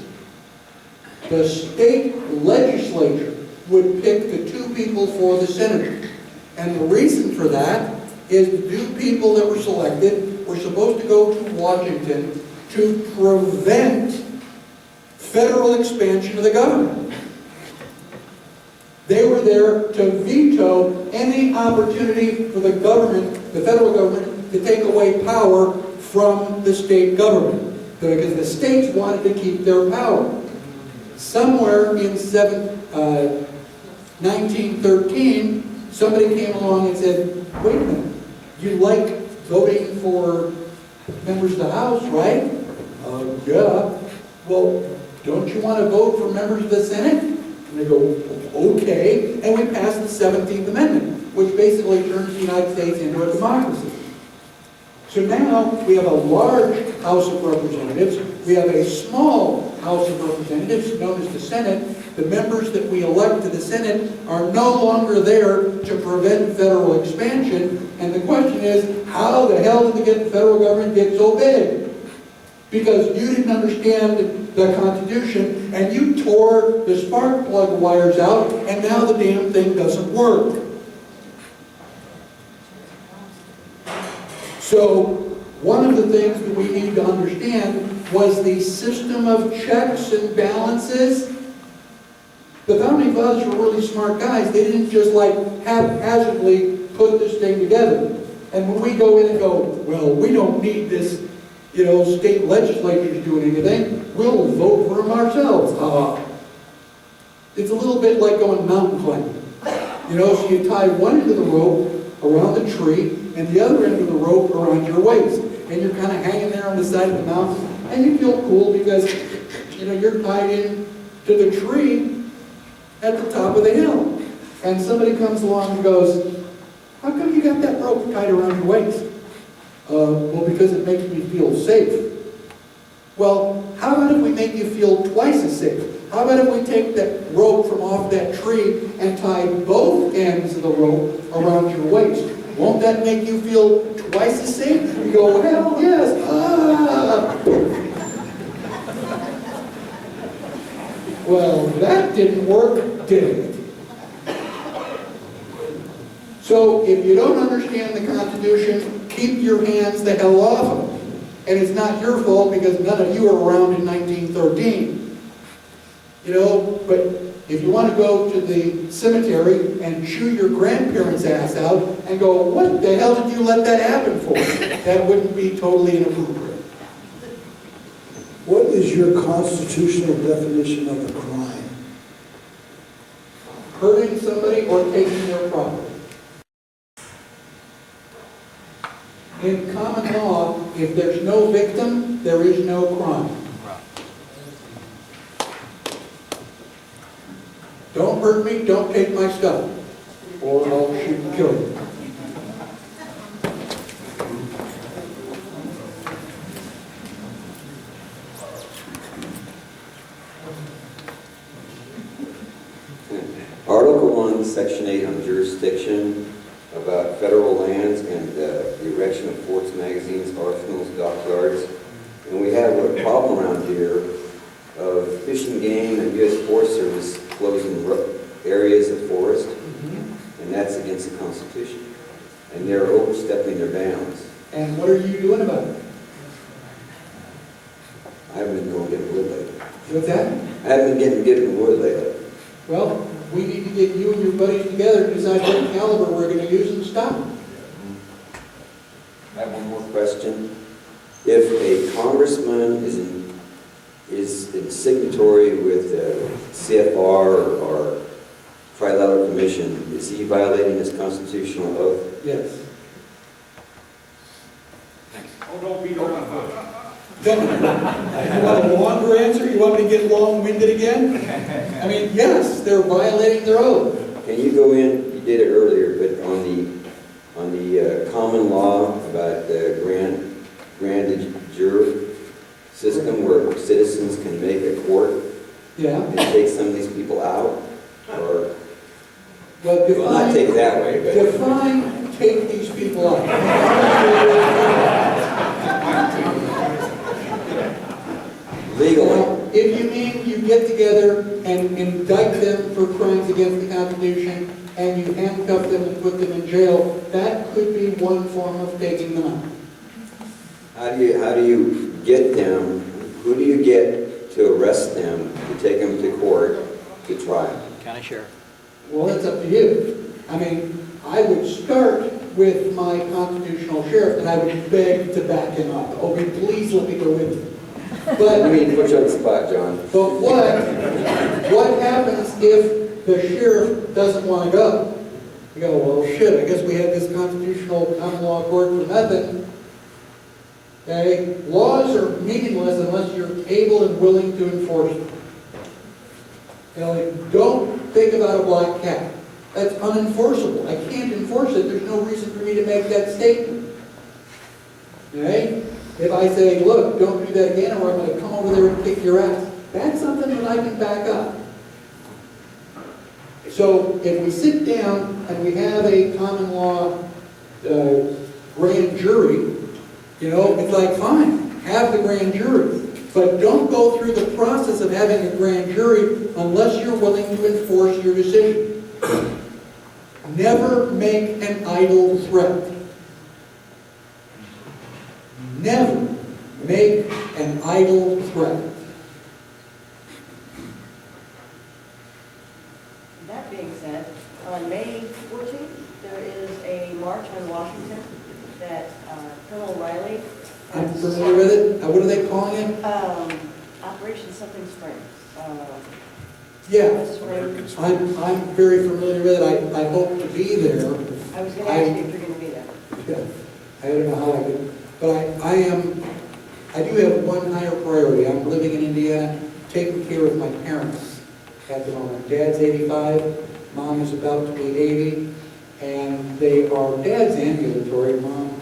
The state legislature would pick the 2 people for the Senate. And the reason for that is the 2 people that were selected were supposed to go to Washington to prevent federal expansion of the government. They were there to veto any opportunity for the government, the federal government, to take away power from the state government, because the states wanted to keep their power. Somewhere in 1913, somebody came along and said, wait a minute, you like voting for members of the House, right? Yeah. Well, don't you want to vote for members of the Senate? And they go, okay. And we passed the 17th Amendment, which basically turns the United States into a democracy. So now we have a large House of Representatives. We have a small House of Representatives known as the Senate. The members that we elect to the Senate are no longer there to prevent federal expansion. And the question is, how the hell did the federal government get so big? Because you didn't understand the Constitution, and you tore the spark plug wires out, and now the damn thing doesn't work. So, one of the things that we need to understand was the system of checks and balances. The founding fathers were really smart guys. They didn't just like haphazardly put this thing together. And when we go in and go, well, we don't need this, state legislatures doing anything, we'll vote for them ourselves. It's a little bit like going mountain climbing. So you tie one end of the rope around the tree and the other end of the rope around your waist. And you're kind of hanging there on the side of the mountain, and you feel cool because, you're tied in to the tree at the top of the hill. And somebody comes along and goes, how come you got that rope tied around your waist? Well, because it makes me feel safe. Well, how about if we make you feel twice as safe? How about if we take that rope from off that tree and tie both ends of the rope around your waist? Won't that make you feel twice as safe? You go, hell yes, ah! Well, that didn't work, did it? So, if you don't understand the Constitution, keep your hands the hell off of it. And it's not your fault because none of you were around in 1913. You know, but if you want to go to the cemetery and chew your grandparents' ass out and go, what the hell did you let that happen for? That wouldn't be totally inappropriate. What is your constitutional definition of a crime? Hurting somebody or taking their property. In common law, if there's no victim, there is no crime. Don't hurt me, don't take my stuff, or I'll shoot and kill you. Article 1, Section 8 on jurisdiction about federal lands and the erection of forts, magazines, arsenals, dockyards. And we have a problem around here of Fish and Game and U.S. Forest Service closing areas of forest, and that's against the Constitution. And they're overstepping their bounds. And what are you doing about it? I haven't been going to get wood lately. What's that? I haven't been getting wood lately. Well, we need to get you and your buddies together to decide what caliber we're going to use and stop it. I have one more question. If a congressman is in signatory with CFR or Trilateral Commission, is he violating his constitutional oath? Yes. Oh, don't beat around the bush. You want a longer answer? You want me to get long-winded again? I mean, yes, they're violating their oath. Can you go in, you did it earlier, but on the common law about the grand juror system where citizens can make a court and take some of these people out? Or, well, not take it that way, but... Define take these people out. Legally. Now, if you mean you get together and indict them for crimes against the Constitution and you handcuff them and put them in jail, that could be one form of taking them out. How do you get them? Who do you get to arrest them, to take them to court, to trial? County Sheriff. Well, that's up to you. I mean, I would start with my constitutional sheriff and I would beg to back him up. Okay, please let me go with you. But, I mean, put you on the spot, John. But what happens if the sheriff doesn't want to go? You go, well, shit, I guess we had this constitutional common law court for nothing. Okay? Laws are meaningless unless you're able and willing to enforce them. You know, don't think about a black cat. That's unenforceable. I can't enforce it. There's no reason for me to make that statement. Okay? If I say, look, don't do that again, or I'm going to come over there and kick your ass, that's something that I can back up. So if we sit down and we have a common law grand jury, you know, it's like, fine, have the grand jury. But don't go through the process of having a grand jury unless you're willing to enforce your decision. Never make an idle threat. Never make an idle threat. That being said, on May 14th, there is a march on Washington that Colonel Riley... I'm familiar with it. What are they calling it? Operation Something Spring. Yeah, I'm very familiar with it. I hope to be there. I was going to ask you if you're going to be there. Yeah, I don't know how I could, but I do have one higher priority. I'm living in Indiana, taking care of my parents at the moment. Dad's 85, Mom is about to be 80, and they are, Dad's ambulatory, Mom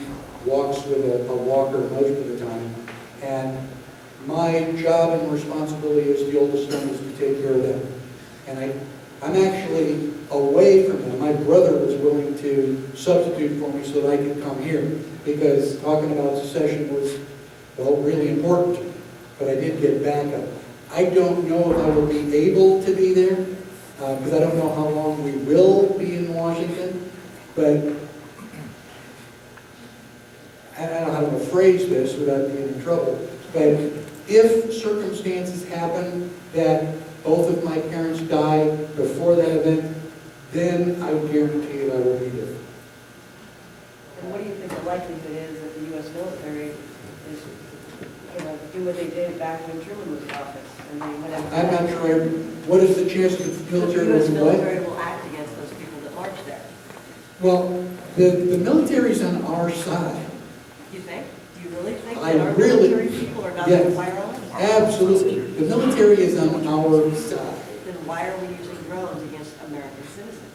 walks with a walker most of the time, and my job and responsibility as the oldest son is to take care of them. And I'm actually away from them. My brother was willing to substitute for me so that I could come here, because talking about secession was, well, really important. But I did get backup. I don't know if I will be able to be there, because I don't know how long we will be in Washington. But I don't know how to phrase this without being in trouble. But if circumstances happen that both of my parents die before that event, then I guarantee you I will be there. And what do you think the likelihood is that the U.S. military is, do what they did back when Truman was in office? And they went after I'm not sure. What is the chance that the military the U.S. will what? military will act against those people that marched there? Well, the military's on our side. You think? Do you really think I that our really- military people are not yes, going to fire on us? Absolutely. The military is on our side. Then why are we using drones against American citizens?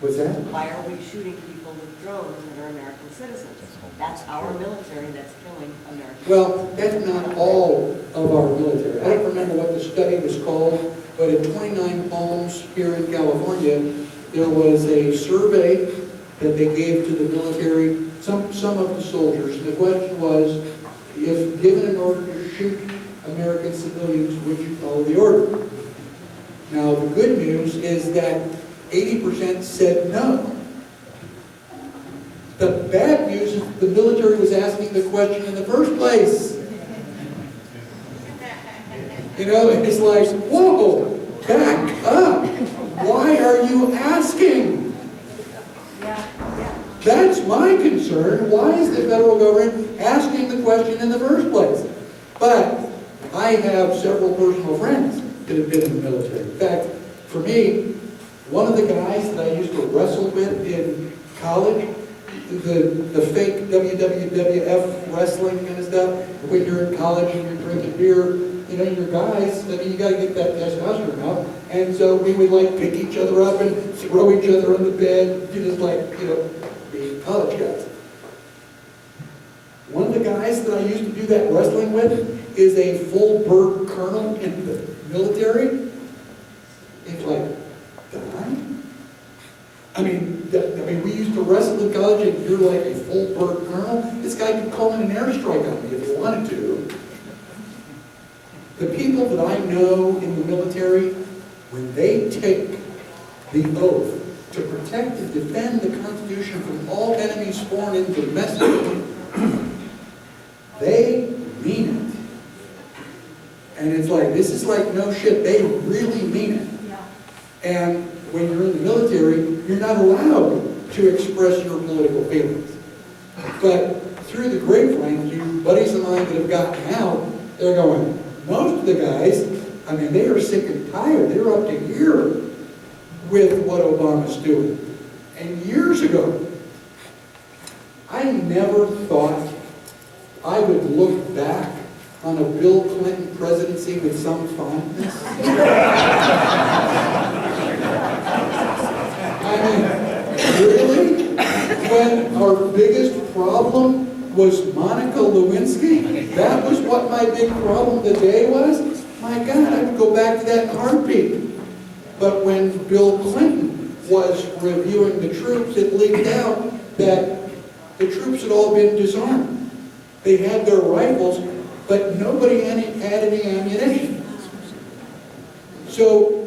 What's that? Why are we shooting people with drones that are American citizens? That's our military that's killing Americans. Well, that's not all of our military. I don't remember what the study was called, but at 29 Palms here in California, there was a survey that they gave to the military, some of the soldiers. And the question was, if given an order to shoot American civilians, would you follow the order? Now, the good news is that 80% said no. The bad news is the military was asking the question in the first place. You know, it's like, whoa, back up. Why are you asking? That's my concern. Why is the federal government asking the question in the first place? But I have several personal friends that have been in the military. In fact, for me, one of the guys that I used to wrestle with in college, the fake WWF wrestling kind of stuff, when you're in college and you're drinking beer, you know, your guys, I mean, you got to get that testosterone out. And so we would like pick each other up and throw each other on the bed, just like, you know, being college guys. One of the guys that I used to do that wrestling with is a full bird colonel in the military. It's like, dying? I mean, we used to wrestle in college and you're like a full bird colonel. This guy could call in an airstrike on me if he wanted to. The people that I know in the military, when they take the oath to protect and defend the Constitution from all enemies, foreign and domestic, they mean it. And it's like, this is like no shit, they really mean it. And when you're in the military, you're not allowed to express your political feelings. But through the grapevine, you buddies of mine that have gotten out, they're going, most of the guys, I mean, they are sick and tired. They're up to here with what Obama's doing. And years ago, I never thought I would look back on a Bill Clinton presidency with some fondness. I mean, really? When our biggest problem was Monica Lewinsky? That was what my big problem today was? My God, I would go back to that in a heartbeat. But when Bill Clinton was reviewing the troops, it leaked out that the troops had all been disarmed. They had their rifles, but nobody had any ammunition. So,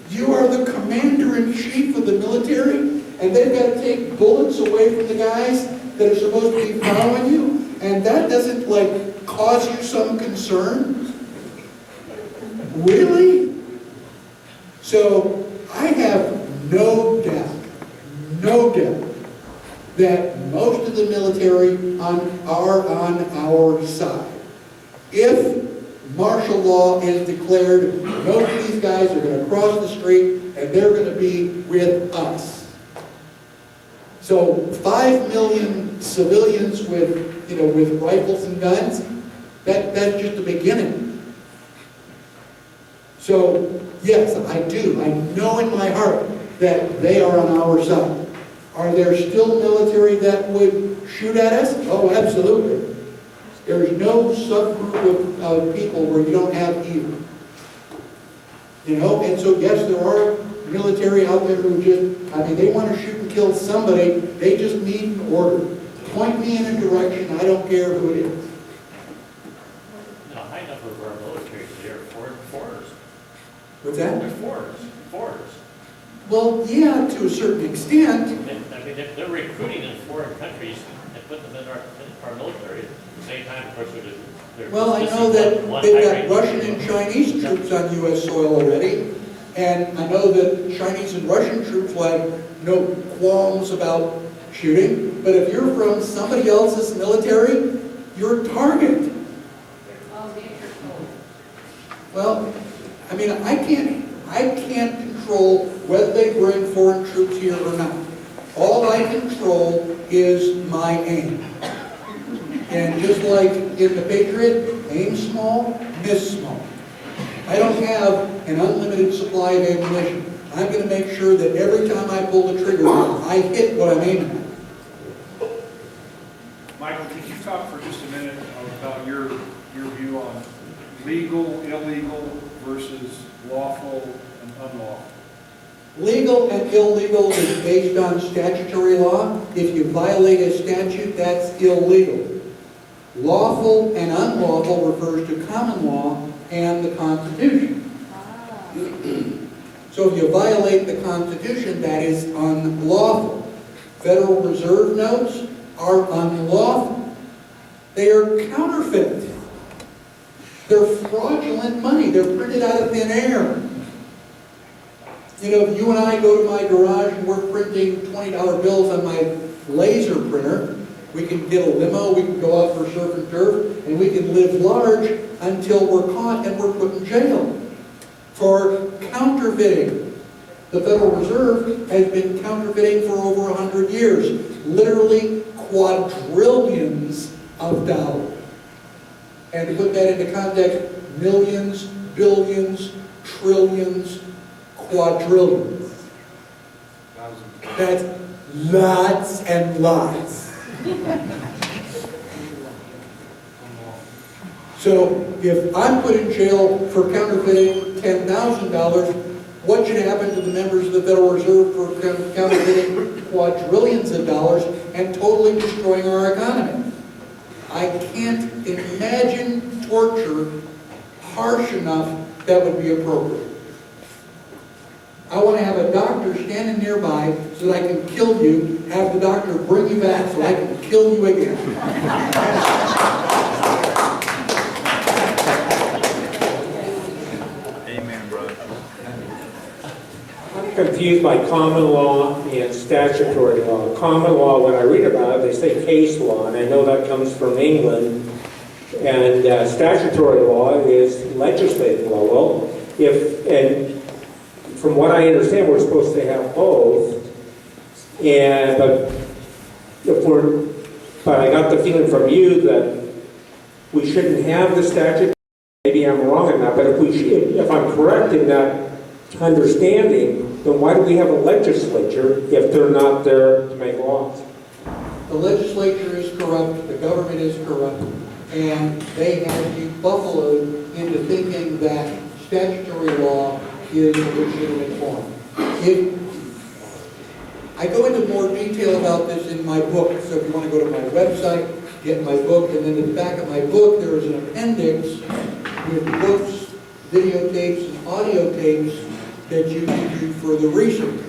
you are the commander-in-chief of the military, and they've got to take bullets away from the guys that are supposed to be following you, and that doesn't, like, cause you some concern? Really? So, I have no doubt that most of the military are on our side. If martial law is declared, most of these guys are going to cross the street and they're going to be with us. So 5 million civilians with rifles and guns, that's just the beginning. So yes, I do. I know in my heart that they are on our side. Are there still military that would shoot at us? Oh, absolutely. There's no subgroup of people where you don't have evil. You know, and so yes, there are military out there who just, I mean, they want to shoot and kill somebody, they just need an order. Point me in a direction, I don't care who it is. No, a high number of our military today are foreigners. What's that? They're foreigners. Well, yeah, to a certain extent. I mean, they're recruiting in foreign countries and putting them in our military. At the same time, of course, they're Well, I know that they've got Russian and Chinese troops on U.S. soil already, and I know that Chinese and Russian troops will have no qualms about shooting, but if you're from somebody else's military, you're a target. Well, I mean, I can't control whether they bring foreign troops here or not. All I control is my aim. And just like in the Patriot, aim small, miss small. I don't have an unlimited supply of ammunition. I'm going to make sure that every time I pull the trigger, I hit what I'm aiming at. Michael, could you talk for just a minute about your view on legal, illegal versus lawful and unlawful? Legal and illegal is based on statutory law. If you violate a statute, that's illegal. Lawful and unlawful refers to common law and the Constitution. So if you violate the Constitution, that is unlawful. Federal Reserve notes are unlawful. They are counterfeit. They're fraudulent money. They're printed out of thin air. You know, if you and I go to my garage and we're printing $20 bills on my laser printer, we can get a limo, we can go out for surf and turf, and we can live large until we're caught and we're put in jail for counterfeiting. The Federal Reserve has been counterfeiting for over 100 years, literally quadrillions of dollars. And to put that into context, millions, billions, trillions, quadrillions. That's lots and lots. So if I'm put in jail for counterfeiting $10,000, what should happen to the members of the Federal Reserve for counterfeiting quadrillions of dollars and totally destroying our economy? I can't imagine torture harsh enough that would be appropriate. I want to have a doctor standing nearby so that I can kill you, have the doctor bring you back so I can kill you again. Amen, brother. I'm confused by common law and statutory law. Common law, when I read about it, they say case law, and I know that comes from England. And statutory law is legislative law. Well, from what I understand, we're supposed to have both. But I got the feeling from you that we shouldn't have the statute. Maybe I'm wrong in that, but if I'm correct in that understanding, then why do we have a legislature if they're not there to make laws? The legislature is corrupt, the government is corrupt, and they have you buffaloed into thinking that statutory law is a legitimate form. I go into more detail about this in my book, so if you want to go to my website, get my book, and then in the back of my book there is an appendix with books, videotapes, and audio tapes that you can do further research.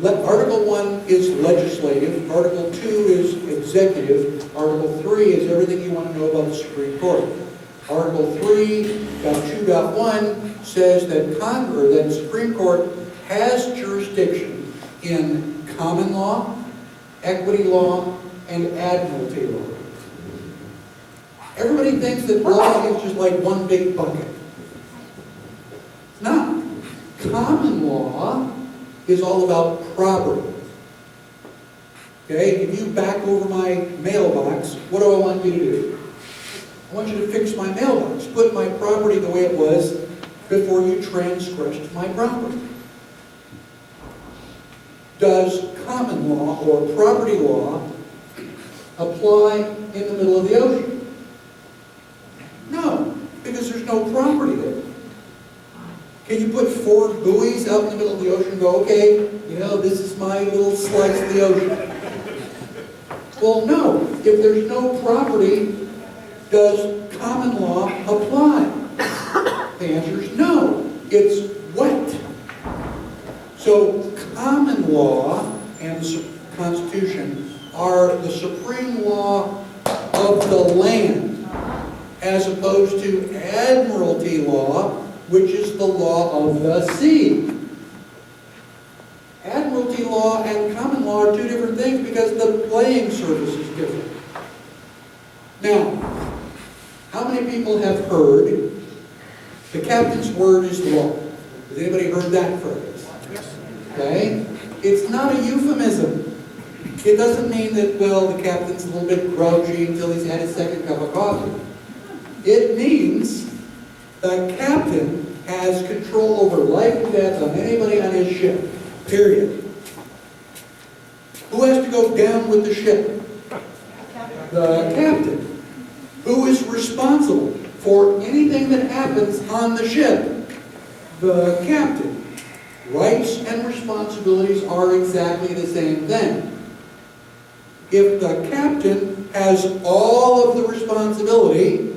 Article 1 is legislative, Article 2 is executive, Article 3 is everything you want to know about the Supreme Court. Article 3.2.1 says that the Supreme Court has jurisdiction in common law, equity law, and admiralty law. Everybody thinks that law is just like one big bucket. It's not. Common law is all about property. Okay, if you back over my mailbox, what do I want you to do? I want you to fix my mailbox, put my property the way it was before you transgressed my property. Does common law or property law apply in the middle of the ocean? No, because there's no property there. Can you put 4 buoys out in the middle of the ocean and go, okay, this is my little slice of the ocean? Well, no. If there's no property, does common law apply? The answer is no. It's wet. So common law and the Constitution are the supreme law of the land, as opposed to admiralty law, which is the law of the sea. Admiralty law and common law are 2 different things because the playing surface is different. Now, how many people have heard the captain's word is law? Has anybody heard that phrase? Okay? It's not a euphemism. It doesn't mean that, well, the captain's a little bit grouchy until he's had his second cup of coffee. It means the captain has control over life and death on anybody on his ship. Period. Who has to go down with the ship? The captain. Who is responsible for anything that happens on the ship? The captain. Rights and responsibilities are exactly the same thing. If the captain has all of the responsibility,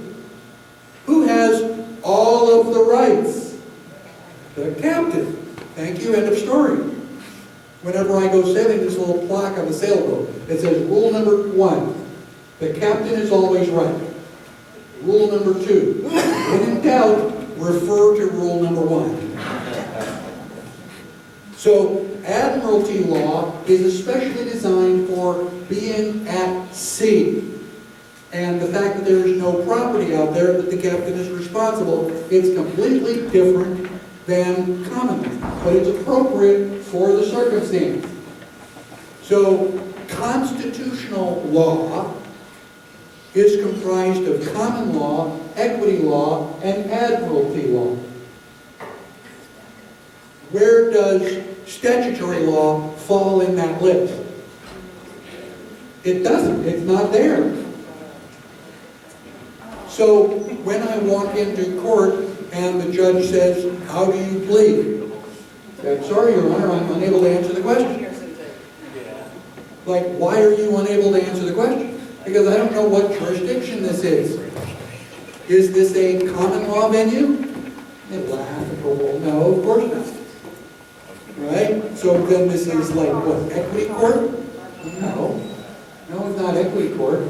who has all of the rights? The captain. Thank you, end of story. Whenever I go sailing, there's a little plaque on the sailboat. It says, rule number 1, the captain is always right. Rule number 2, when in doubt, refer to rule number 1. So, admiralty law is especially designed for being at sea. And the fact that there is no property out there, that the captain is responsible, it's completely different than common law, but it's appropriate for the circumstance. So, constitutional law is comprised of common law, equity law, and admiralty law. Where does statutory law fall in that list? It doesn't. It's not there. So, when I walk into court and the judge says, how do you plead? I'm sorry, Your Honor, I'm unable to answer the question. Like, why are you unable to answer the question? Because I don't know what jurisdiction this is. Is this a common law venue? They laugh and go, well, no, of course not. Right? So then this is like, what, equity court? No. No, it's not equity court.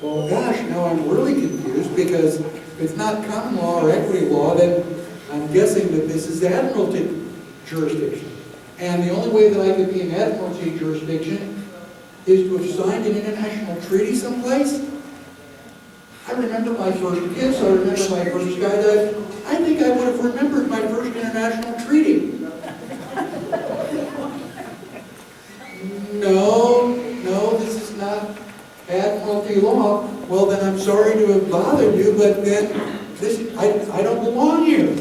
Well, gosh, now I'm really confused because if it's not common law or equity law, then I'm guessing that this is admiralty jurisdiction. And the only way that I could be in admiralty jurisdiction is to have signed an international treaty someplace. I remember my first kiss, I remember my first skydive. I think I would have remembered my first international treaty. No, this is not admiralty law. Well, then I'm sorry to have bothered you, but then I don't belong here.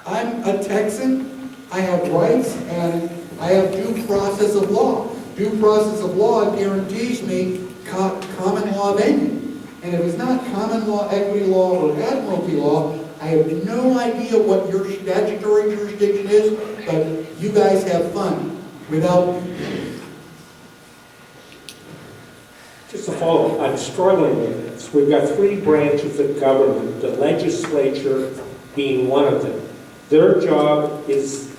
I'm a Texan, I have rights, and I have due process of law. Due process of law guarantees me common law venue. And if it's not common law, equity law, or admiralty law, I have no idea what your statutory jurisdiction is, but you guys have fun without... Just a follow-up, I'm struggling with this. We've got 3 branches of government, the legislature being one of them. Their job is,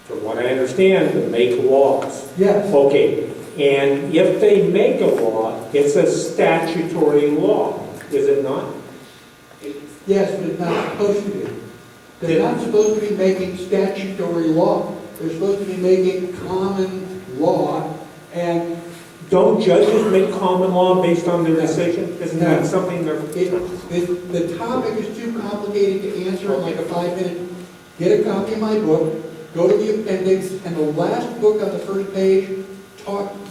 from what I understand, to make laws. Yes. Okay, and if they make a law, it's a statutory law, is it not? Yes, but it's not supposed to be. They're not supposed to be making statutory law. They're supposed to be making common law, and... Don't judges make common law based on their decision? Isn't that something they're... The topic is too complicated to answer in like a 5-minute. Get a copy of my book, go to the appendix, and the last book on the first page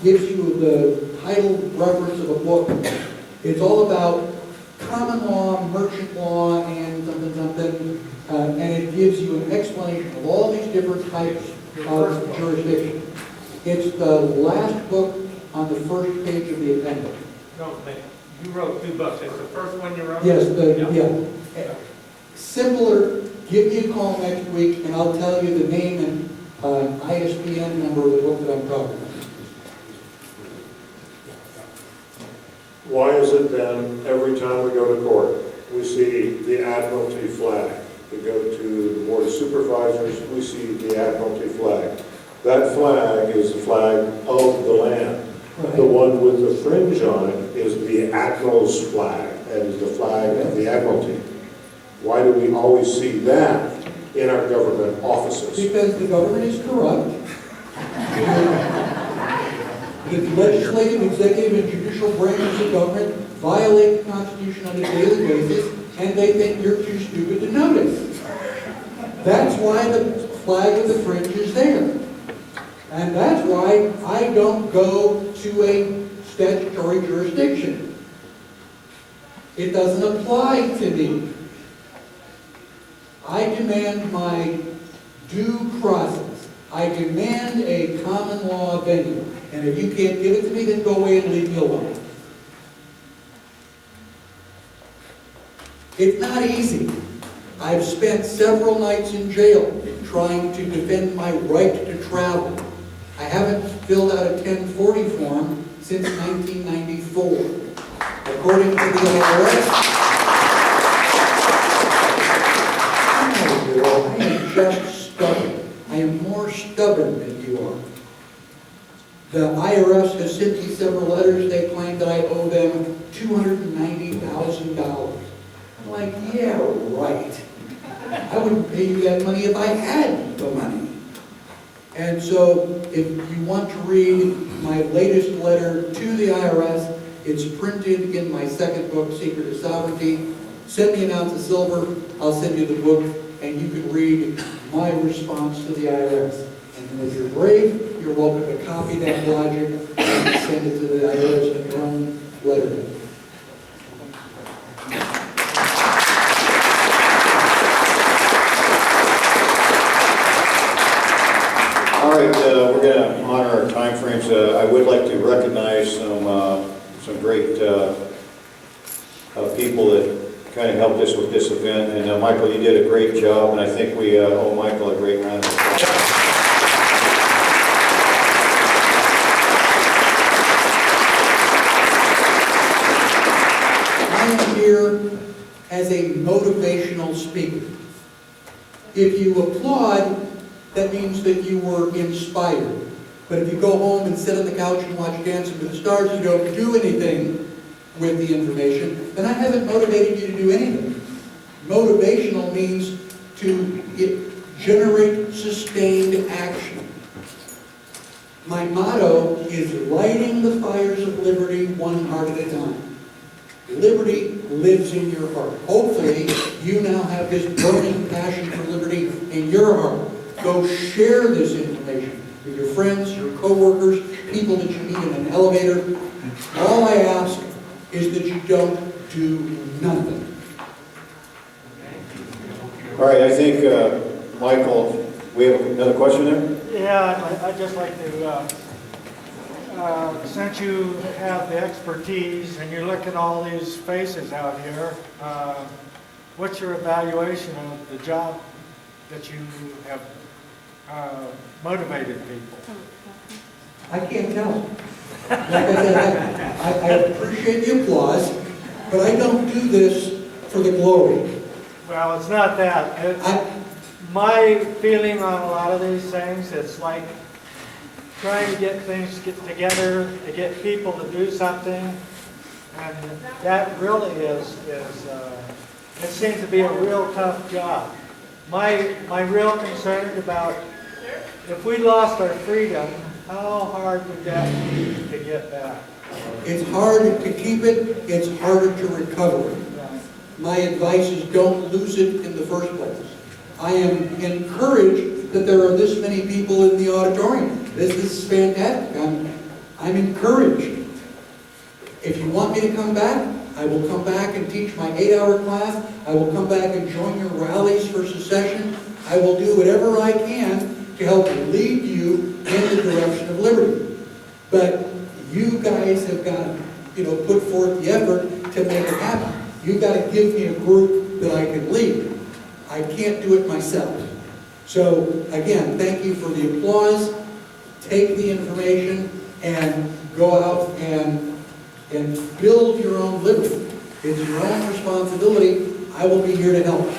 gives you the title reference of a book. It's all about common law, merchant law, and something, and it gives you an explanation of all these different types of jurisdiction. It's the last book on the first page of the appendix. No, but you wrote 2 books. It's the first one you wrote? Yes, yeah. Simpler, give me a call next week and I'll tell you the name and ISBN number of the book that I'm talking about. Why is it then, every time we go to court, we see the Admiralty flag? We go to the Board of Supervisors, we see the Admiralty flag. That flag is the flag of the land. Right. The one with the fringe on it is the Admiral's flag, that is the flag of the Admiralty. Why do we always see that in our government offices? Because the government is corrupt. The legislative, executive, and judicial branches of government violate the Constitution on a daily basis, and they think you're too stupid to notice. That's why the flag with the fringe is there. And that's why I don't go to a statutory jurisdiction. It doesn't apply to me. I demand my due process. I demand a common law venue. And if you can't give it to me, then go away and leave me alone. It's not easy. I've spent several nights in jail trying to defend my right to travel. I haven't filled out a 1040 form since 1994. According to the IRS, I am just stubborn. I am more stubborn than you are. The IRS has sent me several letters. They claim that I owe them $290,000. I'm like, yeah, right. I wouldn't pay you that money if I had the money. And so, if you want to read my latest letter to the IRS, it's printed in my second book, Secret of Sovereignty. Send me an ounce of silver, I'll send you the book, and you can read my response to the IRS. And if you're brave, you're welcome to copy that logic and send it to the IRS in your own letterhead. All right, we're going to honor our time frames. I would like to recognize some great people that kind of helped us with this event. And Michael, you did a great job, and I think we owe Michael a great round of applause. I am here as a motivational speaker. If you applaud, that means that you were inspired. But if you go home and sit on the couch and watch Dancing with the Stars and you don't do anything with the information, then I haven't motivated you to do anything. Motivational means to generate sustained action. My motto is lighting the fires of liberty one heart at a time. Liberty lives in your heart. Hopefully, you now have this burning passion for liberty in your heart. Go share this information with your friends, your co-workers, people that you meet in an elevator. All I ask is that you don't do nothing. All right, I think, Michael, we have another question there? Yeah, I'd just like to, since you have the expertise and you look at all these faces out here, what's your evaluation of the job that you have motivated people? I can't tell. Like I said, I appreciate the applause, but I don't do this for the glory. Well, it's not that. My feeling on a lot of these things, it's like trying to get things together, to get people to do something, and that really is it seems to be a real tough job. My real concern about if we lost our freedom, how hard would that be to get back? It's hard to keep it, it's harder to recover it. My advice is don't lose it in the first place. I am encouraged that there are this many people in the auditorium. This is fantastic. I'm encouraged. If you want me to come back, I will come back and teach my 8-hour class. I will come back and join your rallies for secession. I will do whatever I can to help lead you in the direction of liberty. But You guys have got to, put forth the effort to make it happen. You've got to give me a group that I can lead. I can't do it myself. So, again, thank you for the applause. Take the information and go out and build your own liberty. It's your own responsibility. I will be here to help.